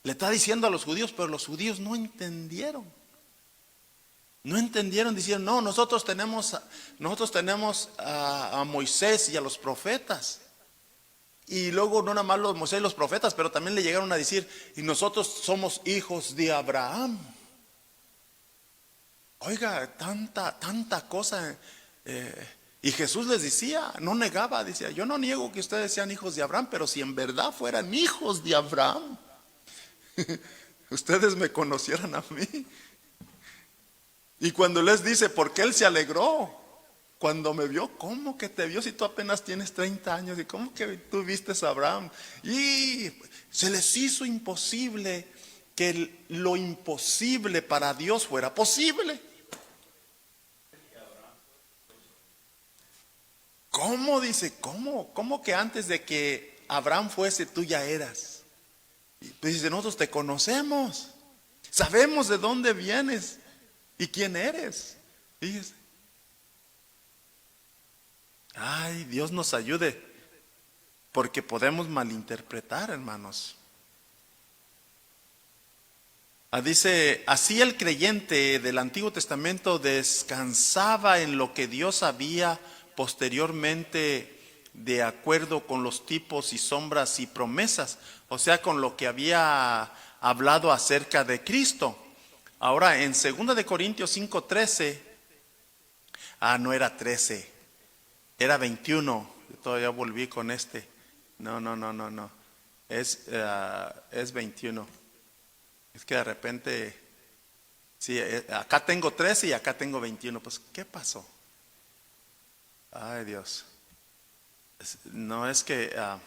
Le está diciendo a los judíos, pero los judíos no entendieron. No entendieron, dijeron, no, nosotros tenemos a Moisés y a los profetas. Y luego no nada más los Moisés y los profetas, pero también le llegaron a decir, y nosotros somos hijos de Abraham. Oiga, tanta cosa. Y Jesús les decía, no negaba, decía, yo no niego que ustedes sean hijos de Abraham, pero si en verdad fueran hijos de Abraham, ustedes me conocieran a mí. Y cuando les dice, ¿por qué él se alegró? Cuando me vio, ¿cómo que te vio si tú apenas tienes 30 años? ¿Y cómo que tú viste a Abraham? Y se les hizo imposible que lo imposible para Dios fuera posible. ¿Cómo? Dice, ¿cómo que antes de que Abraham fuese tú ya eras? Y pues dice, nosotros te conocemos, sabemos de dónde vienes y quién eres. Fíjese. Ay, Dios nos ayude, porque podemos malinterpretar, hermanos. Dice, así el creyente del Antiguo Testamento descansaba en lo que Dios había posteriormente de acuerdo con los tipos y sombras y promesas, o sea, con lo que había hablado acerca de Cristo. Ahora, en 2 de Corintios 5:13, no era 13, era 21. Yo todavía volví con este. No. Es 21. Es que de repente, sí, acá tengo 13 y acá tengo 21. Pues, ¿qué pasó? Ay, Dios. No es que, a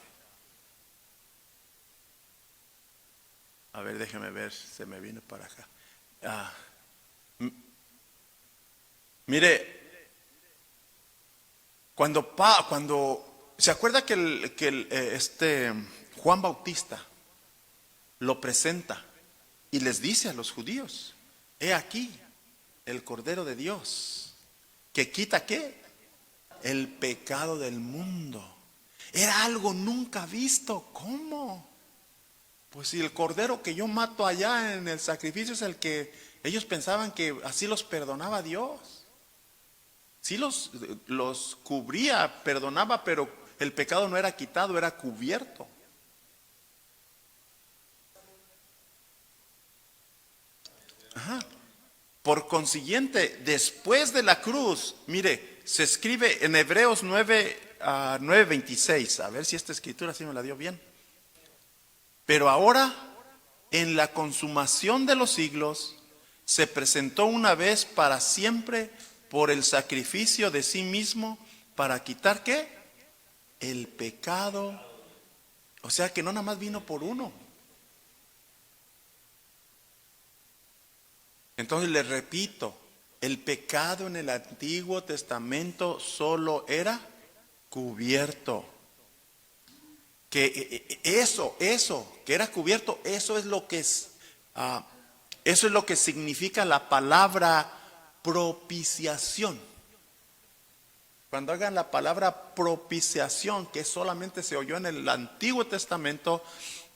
ver, déjeme ver, se me vino para acá. Mire, cuando se acuerda que Juan Bautista lo presenta y les dice a los judíos, he aquí el Cordero de Dios, que quita ¿qué? El pecado del mundo. Era algo nunca visto. ¿Cómo? Pues si el cordero que yo mato allá en el sacrificio es el que ellos pensaban que así los perdonaba Dios. Sí los cubría, perdonaba, pero el pecado no era quitado, era cubierto. Ajá. Por consiguiente, después de la cruz, mire, se escribe en Hebreos 9:26. A ver si esta escritura sí me la dio bien. Pero ahora, en la consumación de los siglos, se presentó una vez para siempre por el sacrificio de sí mismo para quitar ¿qué? El pecado. O sea que no nada más vino por uno. Entonces les repito, el pecado en el Antiguo Testamento solo era cubierto. Que eso, que era cubierto, eso es lo que significa la palabra propiciación. Cuando hagan la palabra propiciación, que solamente se oyó en el Antiguo Testamento,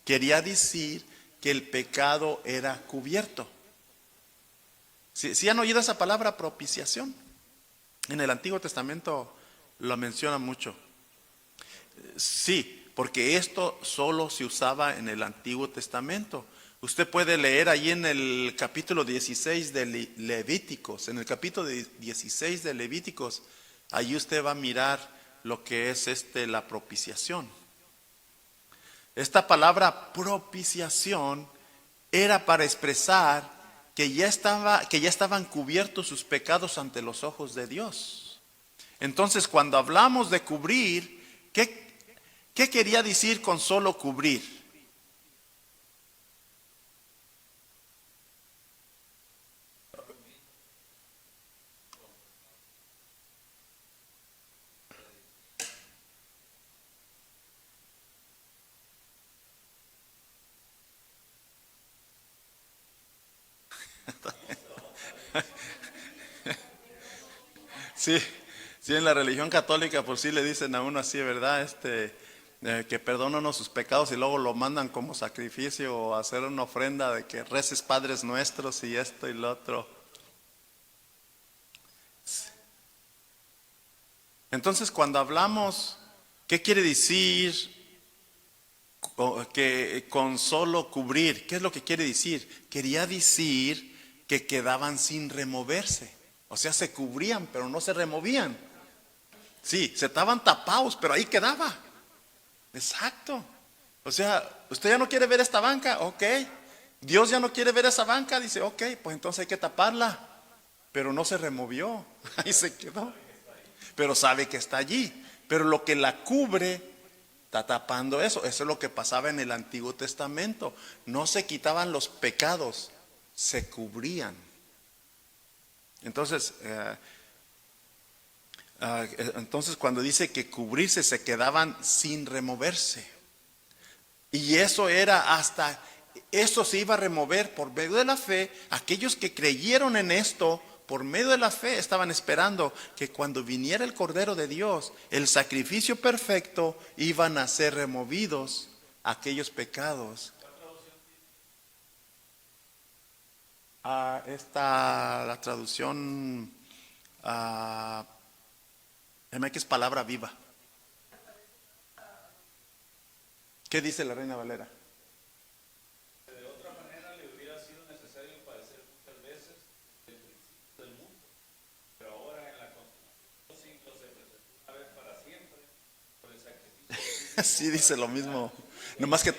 quería decir que el pecado era cubierto. ¿Sí han oído esa palabra propiciación? En el Antiguo Testamento lo menciona mucho. Sí, porque esto solo se usaba en el Antiguo Testamento. Usted puede leer ahí en el capítulo 16 de Levíticos. En el capítulo 16 de Levíticos, ahí usted va a mirar lo que es la propiciación. Esta palabra propiciación era para expresar que ya estaban cubiertos sus pecados ante los ojos de Dios. Entonces, cuando hablamos de cubrir, ¿qué quería decir con solo cubrir? Sí, en la religión católica por sí le dicen a uno así, ¿verdad? Que perdónanos sus pecados y luego lo mandan como sacrificio o hacer una ofrenda de que reces Padres Nuestros y esto y lo otro. Entonces, cuando hablamos, ¿qué quiere decir que con solo cubrir? ¿Qué es lo que quiere decir? Quería decir que quedaban sin removerse. O sea, se cubrían, pero no se removían. Sí, se estaban tapados, pero ahí quedaba. Exacto. O sea, usted ya no quiere ver esta banca, ok. Dios ya no quiere ver esa banca, dice, ok, pues entonces hay que taparla. Pero no se removió, ahí se quedó. Pero sabe que está allí. Pero lo que la cubre está tapando eso. Eso es lo que pasaba en el Antiguo Testamento. No se quitaban los pecados, se cubrían. Entonces, cuando dice que cubrirse, se quedaban sin removerse. Y eso era eso se iba a remover por medio de la fe. Aquellos que creyeron en esto, por medio de la fe, estaban esperando que cuando viniera el Cordero de Dios, el sacrificio perfecto, iban a ser removidos aquellos pecados. La traducción, que es palabra viva. ¿Qué dice la Reina Valera? De otra manera le hubiera sido necesario padecer muchas veces el principio del mundo, pero ahora en la consumación de los siglos se presentó una vez para siempre por el sacrificio. Sí, dice lo mismo. Nomás que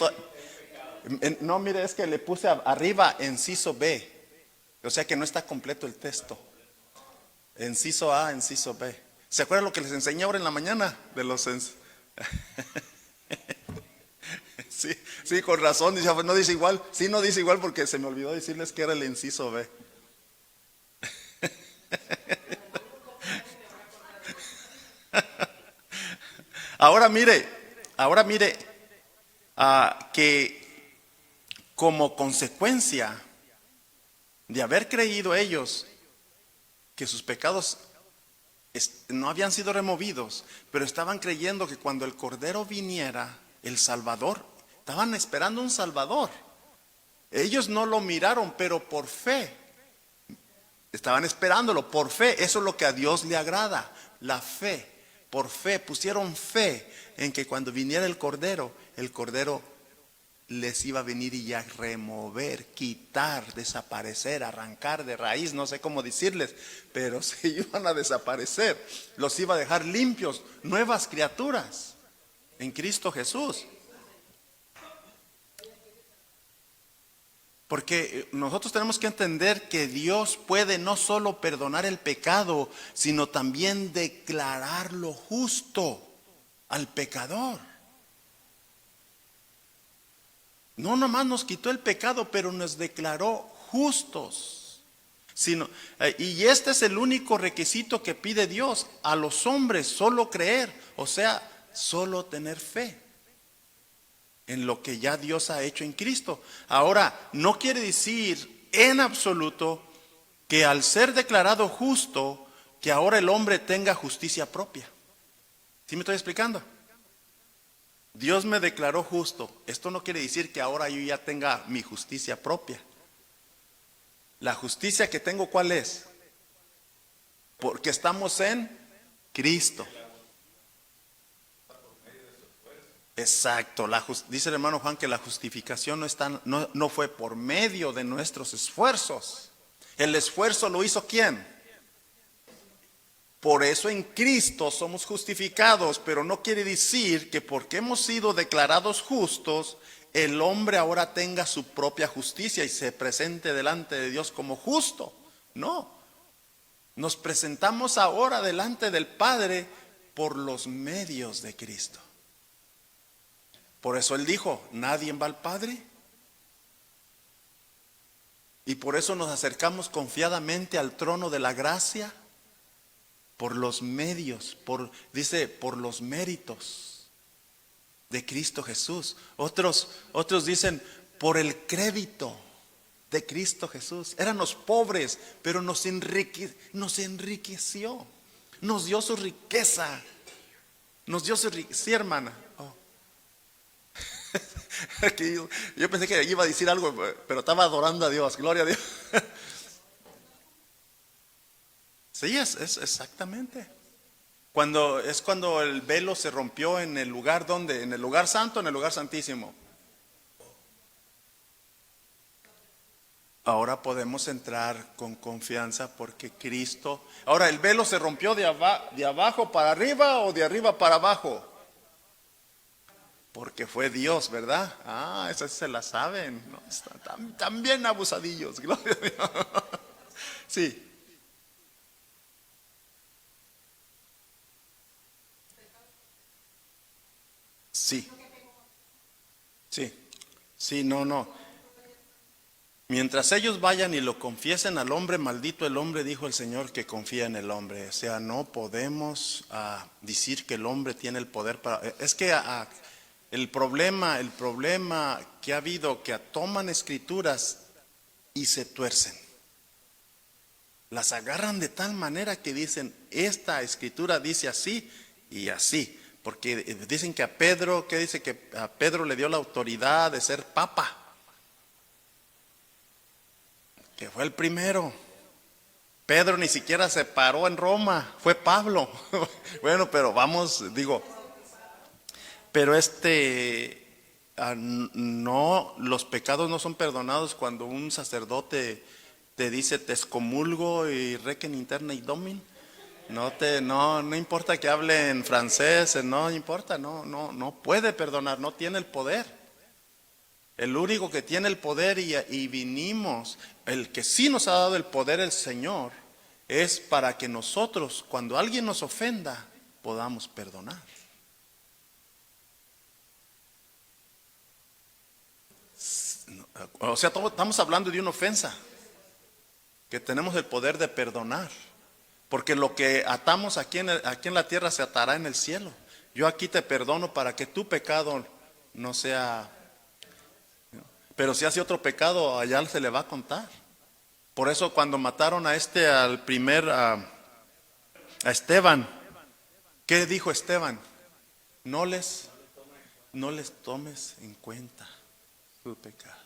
no, mire, es que le puse arriba inciso B. O sea que no está completo el texto. Inciso A, inciso B. ¿Se acuerdan lo que les enseñé ahora en la mañana? De los Sí, sí, con razón. Dice, no dice igual. Sí, no dice igual porque se me olvidó decirles que era el inciso B. Ahora mire, que como consecuencia de haber creído ellos que sus pecados no habían sido removidos, pero estaban creyendo que cuando el Cordero viniera, el Salvador, estaban esperando un Salvador. Ellos no lo miraron, pero por fe, estaban esperándolo, por fe. Eso es lo que a Dios le agrada, la fe. Por fe, pusieron fe en que cuando viniera el Cordero les iba a venir y ya remover, quitar, desaparecer, arrancar de raíz, no sé cómo decirles, pero se iban a desaparecer, los iba a dejar limpios, nuevas criaturas en Cristo Jesús. Porque nosotros tenemos que entender que Dios puede no solo perdonar el pecado, sino también declararlo justo al pecador. No nomás nos quitó el pecado, pero nos declaró justos. Y este es el único requisito que pide Dios a los hombres, solo creer, o sea, solo tener fe en lo que ya Dios ha hecho en Cristo. Ahora, no quiere decir en absoluto que al ser declarado justo, que ahora el hombre tenga justicia propia. ¿Sí me estoy explicando? Dios me declaró justo. Esto no quiere decir que ahora yo ya tenga mi justicia propia. La justicia que tengo, ¿cuál es? Porque estamos en Cristo. Exacto. Dice el hermano Juan que la justificación no fue por medio de nuestros esfuerzos. El esfuerzo lo hizo ¿quién? Por eso en Cristo somos justificados, pero no quiere decir que porque hemos sido declarados justos, el hombre ahora tenga su propia justicia y se presente delante de Dios como justo. No, nos presentamos ahora delante del Padre por los medios de Cristo. Por eso Él dijo, nadie va al Padre. Y por eso nos acercamos confiadamente al trono de la gracia. Por los medios, dice, por los méritos de Cristo Jesús. Otros dicen, por el crédito de Cristo Jesús. Éramos pobres, pero nos enriqueció. Nos dio su riqueza. Sí, hermana. Oh. Yo pensé que iba a decir algo, pero estaba adorando a Dios. Gloria a Dios. Sí, es exactamente. Cuando el velo se rompió en el lugar donde, en el lugar santo, en el lugar santísimo. Ahora podemos entrar con confianza porque Cristo. Ahora, ¿el velo se rompió de abajo para arriba o de arriba para abajo? Porque fue Dios, ¿verdad? Ah, esas se la saben, ¿no? Están bien abusadillos, gloria a Dios. Sí. Sí, sí, sí, no. Mientras ellos vayan y lo confiesen al hombre, maldito el hombre, dijo el Señor, que confía en el hombre. O sea, no podemos decir que el hombre tiene el poder para. Es que el problema que ha habido, que toman escrituras y se tuercen. Las agarran de tal manera que dicen, esta escritura dice así y así. Porque dicen que a Pedro, ¿qué dice? Que a Pedro le dio la autoridad de ser papa. Que fue el primero. Pedro ni siquiera se paró en Roma, fue Pablo. Bueno, pero vamos, digo, pero no, los pecados no son perdonados cuando un sacerdote te dice te excomulgo y requiem interna y domin. No importa que hable en francés, no importa, no puede perdonar, no tiene el poder. El único que tiene el poder y vinimos, el que sí nos ha dado el poder, el Señor, es para que nosotros, cuando alguien nos ofenda, podamos perdonar. O sea, estamos hablando de una ofensa, que tenemos el poder de perdonar. Porque lo que atamos aquí en la tierra se atará en el cielo. Yo aquí te perdono para que tu pecado no sea. Pero si hace otro pecado, allá se le va a contar. Por eso cuando mataron a Esteban, ¿qué dijo Esteban? No les tomes en cuenta su pecado.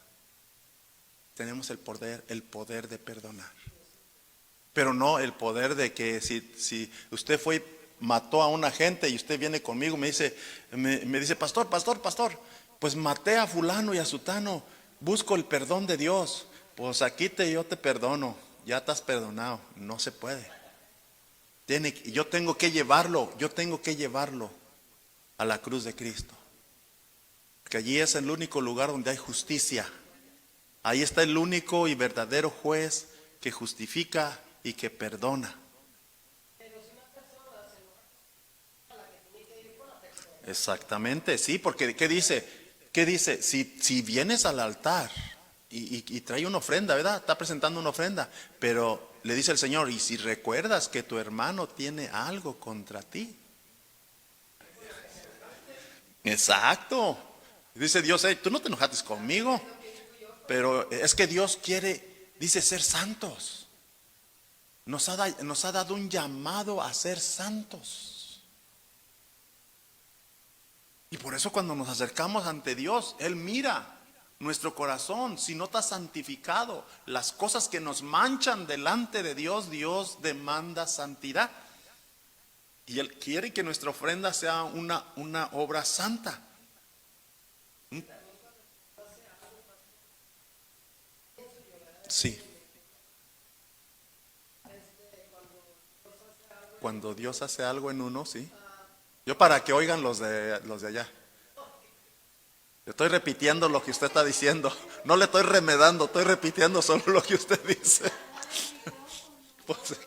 Tenemos el poder de perdonar. Pero no el poder de que si usted mató a una gente y usted viene conmigo, me dice, pastor, pues maté a fulano y a sutano, busco el perdón de Dios. Pues aquí yo te perdono, ya estás perdonado. No se puede. Yo tengo que llevarlo a la cruz de Cristo. Porque allí es el único lugar donde hay justicia. Ahí está el único y verdadero juez que justifica y que perdona. Exactamente, sí, porque ¿qué dice? Si vienes al altar y trae una ofrenda, ¿verdad? Está presentando una ofrenda, pero le dice el Señor, y si recuerdas que tu hermano tiene algo contra ti. Exacto. Dice Dios, tú no te enojaste conmigo, pero es que Dios dice ser santos. Nos ha dado un llamado a ser santos. Y por eso cuando nos acercamos ante Dios, Él mira nuestro corazón. Si no está santificado, las cosas que nos manchan delante de Dios, Dios demanda santidad. Y Él quiere que nuestra ofrenda sea una obra santa. Sí. Cuando Dios hace algo en uno, sí. Yo para que oigan los de allá. Yo estoy repitiendo lo que usted está diciendo. No le estoy remedando, estoy repitiendo solo lo que usted dice. Pues,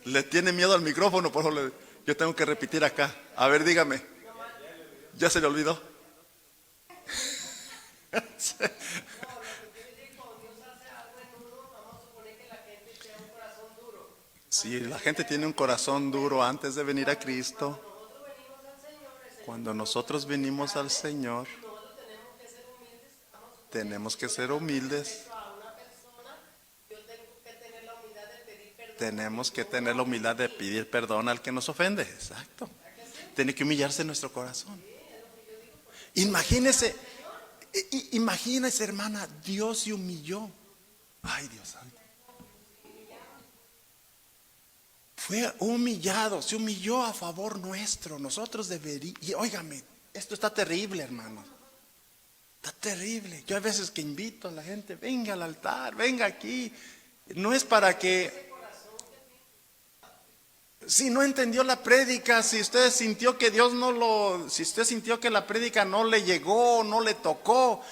le tiene miedo al micrófono, por eso yo tengo que repetir acá. A ver, dígame. ¿Ya se le olvidó? Sí, la gente tiene un corazón duro antes de venir a Cristo. Cuando nosotros venimos al Señor, tenemos que ser humildes. Tenemos que tener la humildad de pedir perdón al que nos ofende. Exacto. Tiene que humillarse nuestro corazón. Imagínese, hermana, Dios se humilló. Ay, Dios santo. fue humillado, se humilló a favor nuestro. Nosotros deberíamos, y óigame, esto está terrible, hermano. Está terrible. Yo a veces que invito a la gente, venga al altar, venga aquí. No es para que, si no entendió la prédica, si usted sintió que Dios si usted sintió que la prédica no le llegó, no le tocó,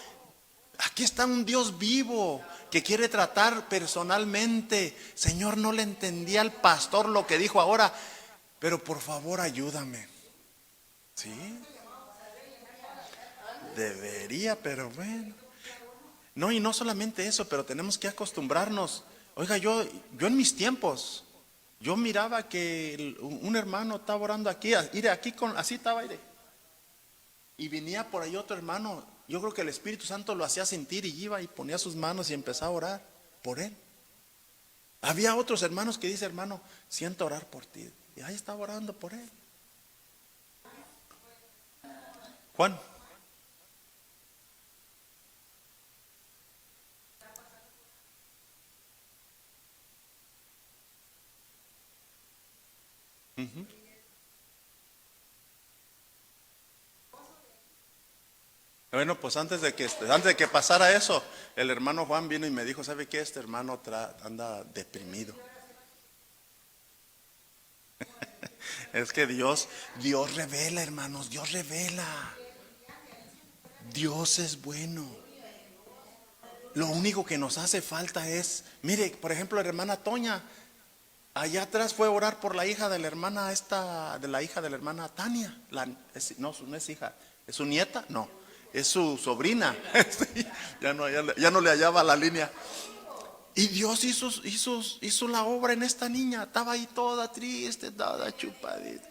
aquí está un Dios vivo que quiere tratar personalmente. Señor, no le entendí al pastor lo que dijo ahora, pero por favor ayúdame. ¿Sí? Debería, pero bueno. No, y no solamente eso, pero tenemos que acostumbrarnos. Oiga, yo en mis tiempos, yo miraba que un hermano estaba orando aquí, mire, aquí así estaba, mire. Y venía por ahí otro hermano. Yo creo que el Espíritu Santo lo hacía sentir y iba y ponía sus manos y empezaba a orar por él. Había otros hermanos que dice, hermano, siento orar por ti. Y ahí estaba orando por él. Juan. Bueno, pues antes de que pasara eso, el hermano Juan vino y me dijo, ¿sabe qué? Este hermano anda deprimido. Es que Dios revela, hermanos, Dios revela. Dios es bueno. Lo único que nos hace falta es, mire, por ejemplo, la hermana Toña, allá atrás fue a orar por la hija de la hermana hija de la hermana Tania. No es hija, ¿es su nieta? No, es su sobrina. Ya no le hallaba la línea. Y Dios hizo la obra en esta niña. Estaba ahí toda triste, toda chupadita.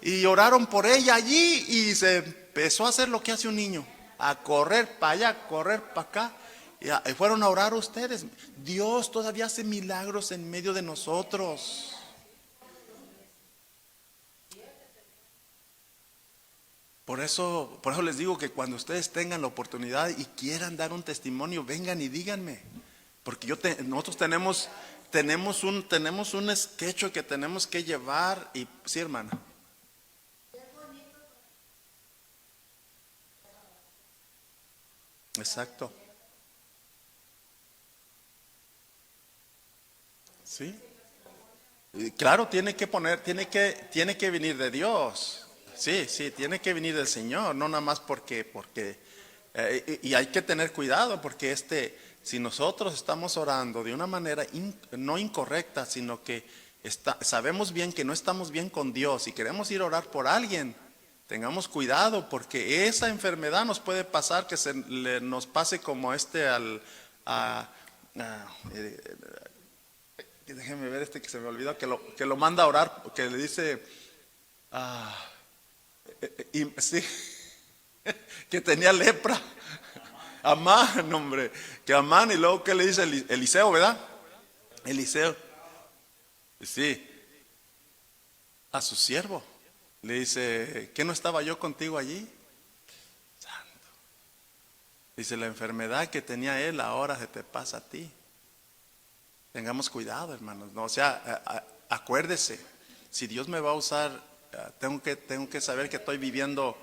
Y oraron por ella allí y se empezó a hacer lo que hace un niño. A correr para allá, a correr para acá. Y fueron a orar ustedes. Dios todavía hace milagros en medio de nosotros. Por eso les digo que cuando ustedes tengan la oportunidad y quieran dar un testimonio, vengan y díganme. Porque nosotros tenemos un sketch que tenemos que llevar. Y sí, hermana. Exacto. Sí. Y claro, tiene que venir de Dios. Sí, tiene que venir del Señor, no nada más porque y hay que tener cuidado porque si nosotros estamos orando de una manera no incorrecta, sino que sabemos bien que no estamos bien con Dios y queremos ir a orar por alguien, tengamos cuidado porque esa enfermedad nos puede pasar que nos pase como déjeme ver que se me olvidó que lo manda a orar, que le dice sí, que tenía lepra. Amán, hombre, que Amán, y luego que le dice Eliseo, ¿verdad? Eliseo, sí, a su siervo le dice, ¿qué no estaba yo contigo allí? Santo. Dice, la enfermedad que tenía él ahora se te pasa a ti. Tengamos cuidado, hermanos. No, o sea, acuérdese, si Dios me va a usar, tengo que saber que estoy viviendo.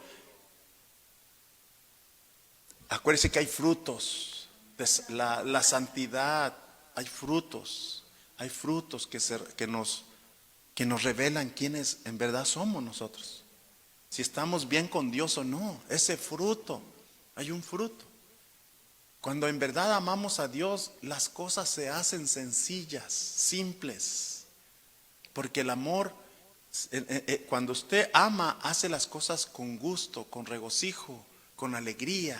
Acuérdese que hay frutos de la santidad, hay frutos que nos revelan quiénes en verdad somos nosotros. Si estamos bien con Dios o no, ese fruto, hay un fruto. Cuando en verdad amamos a Dios, las cosas se hacen sencillas, simples. Porque el amor, cuando usted ama, hace las cosas con gusto, con regocijo, con alegría.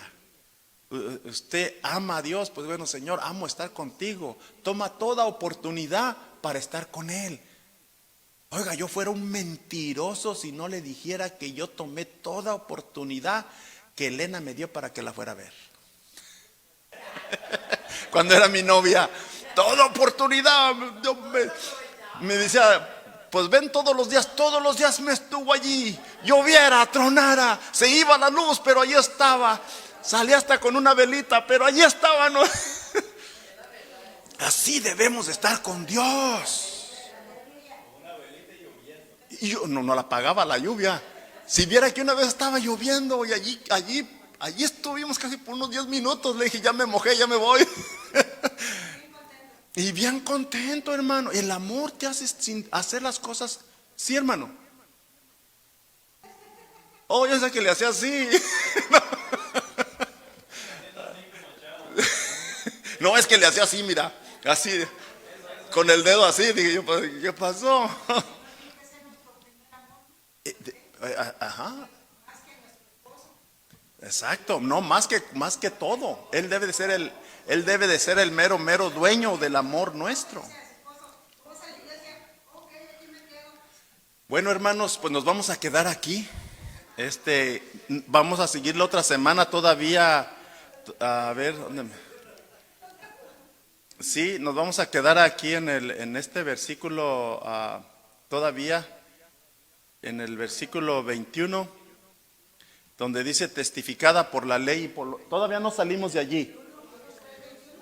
Usted ama a Dios, pues bueno, Señor, amo estar contigo. Toma toda oportunidad para estar con Él. Oiga, yo fuera un mentiroso si no le dijera que yo tomé toda oportunidad que Elena me dio para que la fuera a ver. Cuando era mi novia, toda oportunidad me decía, pues ven todos los días me estuvo allí, lloviera, tronara, se iba la luz, pero allí estaba, salía hasta con una velita, pero allí estaba, ¿no? Así debemos estar con Dios. Y yo no la pagaba la lluvia. Si viera que una vez estaba lloviendo y allí estuvimos casi por unos 10 minutos. Le dije, ya me mojé, ya me voy. Y bien contento, hermano. El amor te hace sin hacer las cosas. Sí, hermano. Oh, yo sé que le hacía así. No, es que le hacía así, mira. Así, con el dedo así. Dije yo, ¿qué pasó? Ajá. Exacto, no, más que todo. Él debe de ser el mero dueño del amor nuestro. Bueno, hermanos, pues nos vamos a quedar aquí. Vamos a seguir la otra semana todavía. A ver, sí, nos vamos a quedar aquí en este versículo todavía, en el versículo 21, donde dice testificada por la ley. Todavía no salimos de allí.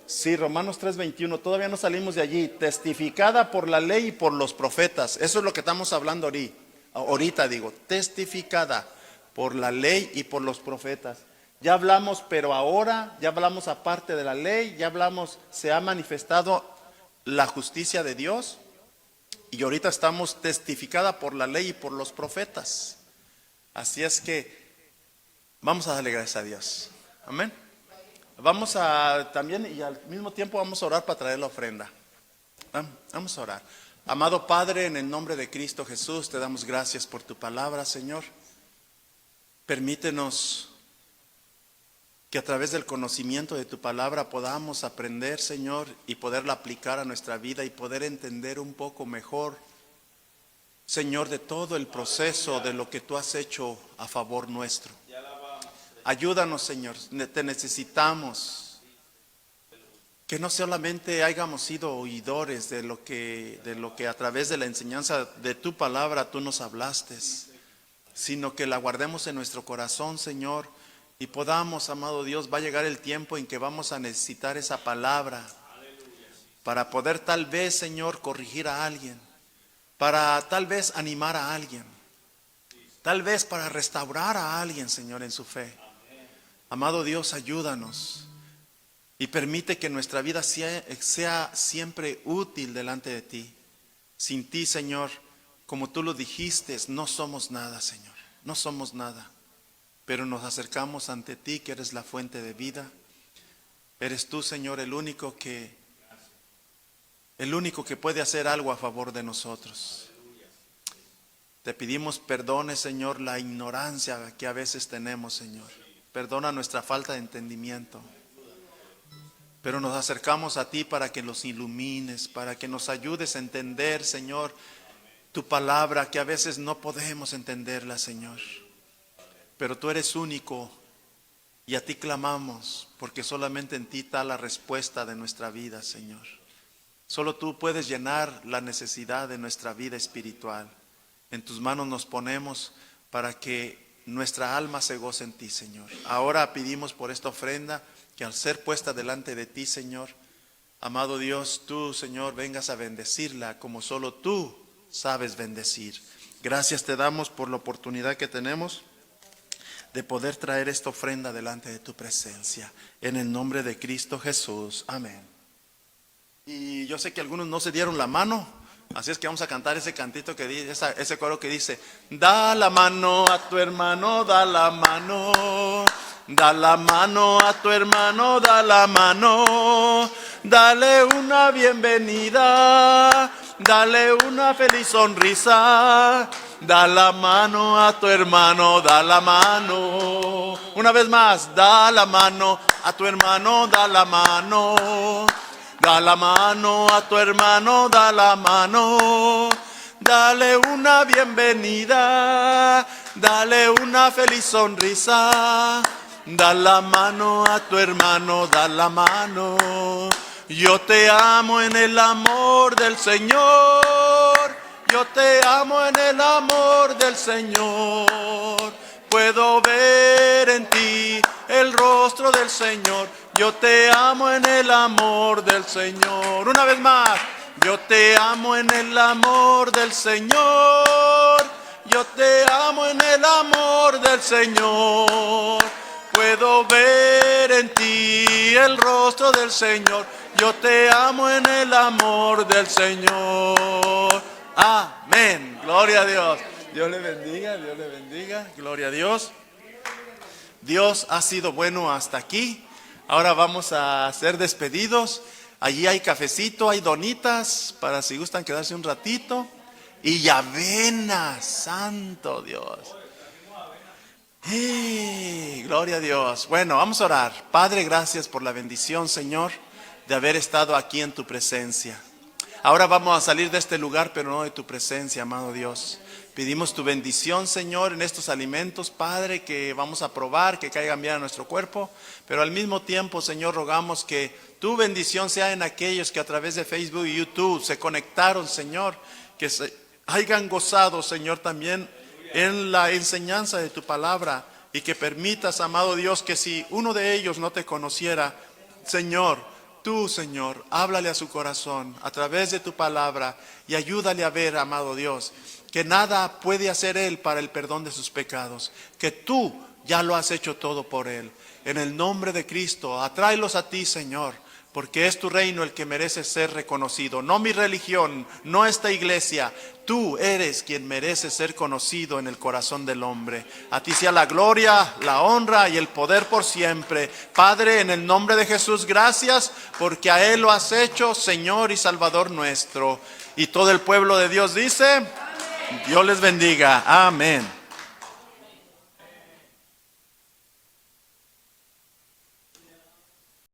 Sí, Romanos 3:21, todavía no salimos de allí. Testificada por la ley y por los profetas. Eso es lo que estamos hablando ahorita digo, testificada por la ley y por los profetas. Ya hablamos, pero ahora ya hablamos aparte de la ley, ya hablamos, se ha manifestado la justicia de Dios. Y ahorita estamos testificada por la ley y por los profetas. Así es que vamos a darle gracias a Dios. Amén. Vamos a también y al mismo tiempo vamos a orar para traer la ofrenda. Vamos a orar. Amado Padre, en el nombre de Cristo Jesús, te damos gracias por tu palabra, Señor. Permítenos que a través del conocimiento de tu palabra podamos aprender, Señor, y poderla aplicar a nuestra vida y poder entender un poco mejor, Señor, de todo el proceso de lo que tú has hecho a favor nuestro. Ayúdanos, Señor, te necesitamos. Que no solamente hayamos sido oidores de lo que a través de la enseñanza de tu palabra tú nos hablaste, sino que la guardemos en nuestro corazón, Señor, y podamos, amado Dios, va a llegar el tiempo en que vamos a necesitar esa palabra para poder tal vez, Señor, corregir a alguien, para tal vez animar a alguien, tal vez para restaurar a alguien, Señor, en su fe. Amado Dios, ayúdanos y permite que nuestra vida sea siempre útil delante de ti. Sin ti, Señor, como tú lo dijiste, no somos nada, Señor, no somos nada. Pero nos acercamos ante ti, que eres la fuente de vida. Eres tú, Señor, el único que puede hacer algo a favor de nosotros. Te pedimos perdones, Señor, la ignorancia que a veces tenemos, Señor. Perdona nuestra falta de entendimiento. Pero nos acercamos a ti para que nos ilumines, para que nos ayudes a entender, Señor, tu palabra, que a veces no podemos entenderla, Señor. Pero tú eres único y a ti clamamos, porque solamente en ti está la respuesta de nuestra vida, Señor. Solo tú puedes llenar la necesidad de nuestra vida espiritual. En tus manos nos ponemos para que nuestra alma se goce en ti, Señor. Ahora pedimos por esta ofrenda que al ser puesta delante de ti, Señor, amado Dios, tú, Señor, vengas a bendecirla como solo tú sabes bendecir. Gracias te damos por la oportunidad que tenemos de poder traer esta ofrenda delante de tu presencia. En el nombre de Cristo Jesús. Amén. Y yo sé que algunos no se dieron la mano, así es que vamos a cantar ese cantito que dice, ese coro que dice: da la mano a tu hermano, da la mano. Da la mano a tu hermano, da la mano. Dale una bienvenida, dale una feliz sonrisa. Da la mano a tu hermano, da la mano. Una vez más, da la mano a tu hermano, da la mano. Da la mano a tu hermano, da la mano. Dale una bienvenida, dale una feliz sonrisa. Da la mano a tu hermano, da la mano. Yo te amo en el amor del Señor. Yo te amo en el amor del Señor. Puedo ver en ti el rostro del Señor. Yo te amo en el amor del Señor. Una vez más. Yo te amo en el amor del Señor. Yo te amo en el amor del Señor. Puedo ver en ti el rostro del Señor. Yo te amo en el amor del Señor. Amén. Gloria a Dios. Dios le bendiga, Dios le bendiga. Gloria a Dios. Dios ha sido bueno hasta aquí. Ahora vamos a ser despedidos. Allí hay cafecito, hay donitas para si gustan quedarse un ratito. Y avena, santo Dios. Gloria a Dios. Bueno, vamos a orar. Padre, gracias por la bendición, Señor, de haber estado aquí en tu presencia. Ahora vamos a salir de este lugar, pero no de tu presencia, amado Dios. Pedimos tu bendición, Señor, en estos alimentos, Padre, que vamos a probar, que caigan bien a nuestro cuerpo. Pero al mismo tiempo, Señor, rogamos que tu bendición sea en aquellos que a través de Facebook y YouTube se conectaron, Señor. Que se hayan gozado, Señor, también en la enseñanza de tu palabra. Y que permitas, amado Dios, que si uno de ellos no te conociera, Señor, tú, Señor, háblale a su corazón a través de tu palabra y ayúdale a ver, amado Dios, que nada puede hacer él para el perdón de sus pecados, que tú ya lo has hecho todo por él. En el nombre de Cristo, atráelos a ti, Señor, porque es tu reino el que merece ser reconocido, no mi religión, no esta iglesia. Tú eres quien merece ser conocido en el corazón del hombre. A ti sea la gloria, la honra y el poder por siempre. Padre, en el nombre de Jesús, gracias porque a Él lo has hecho, Señor y Salvador nuestro. Y todo el pueblo de Dios dice, Dios les bendiga. Amén.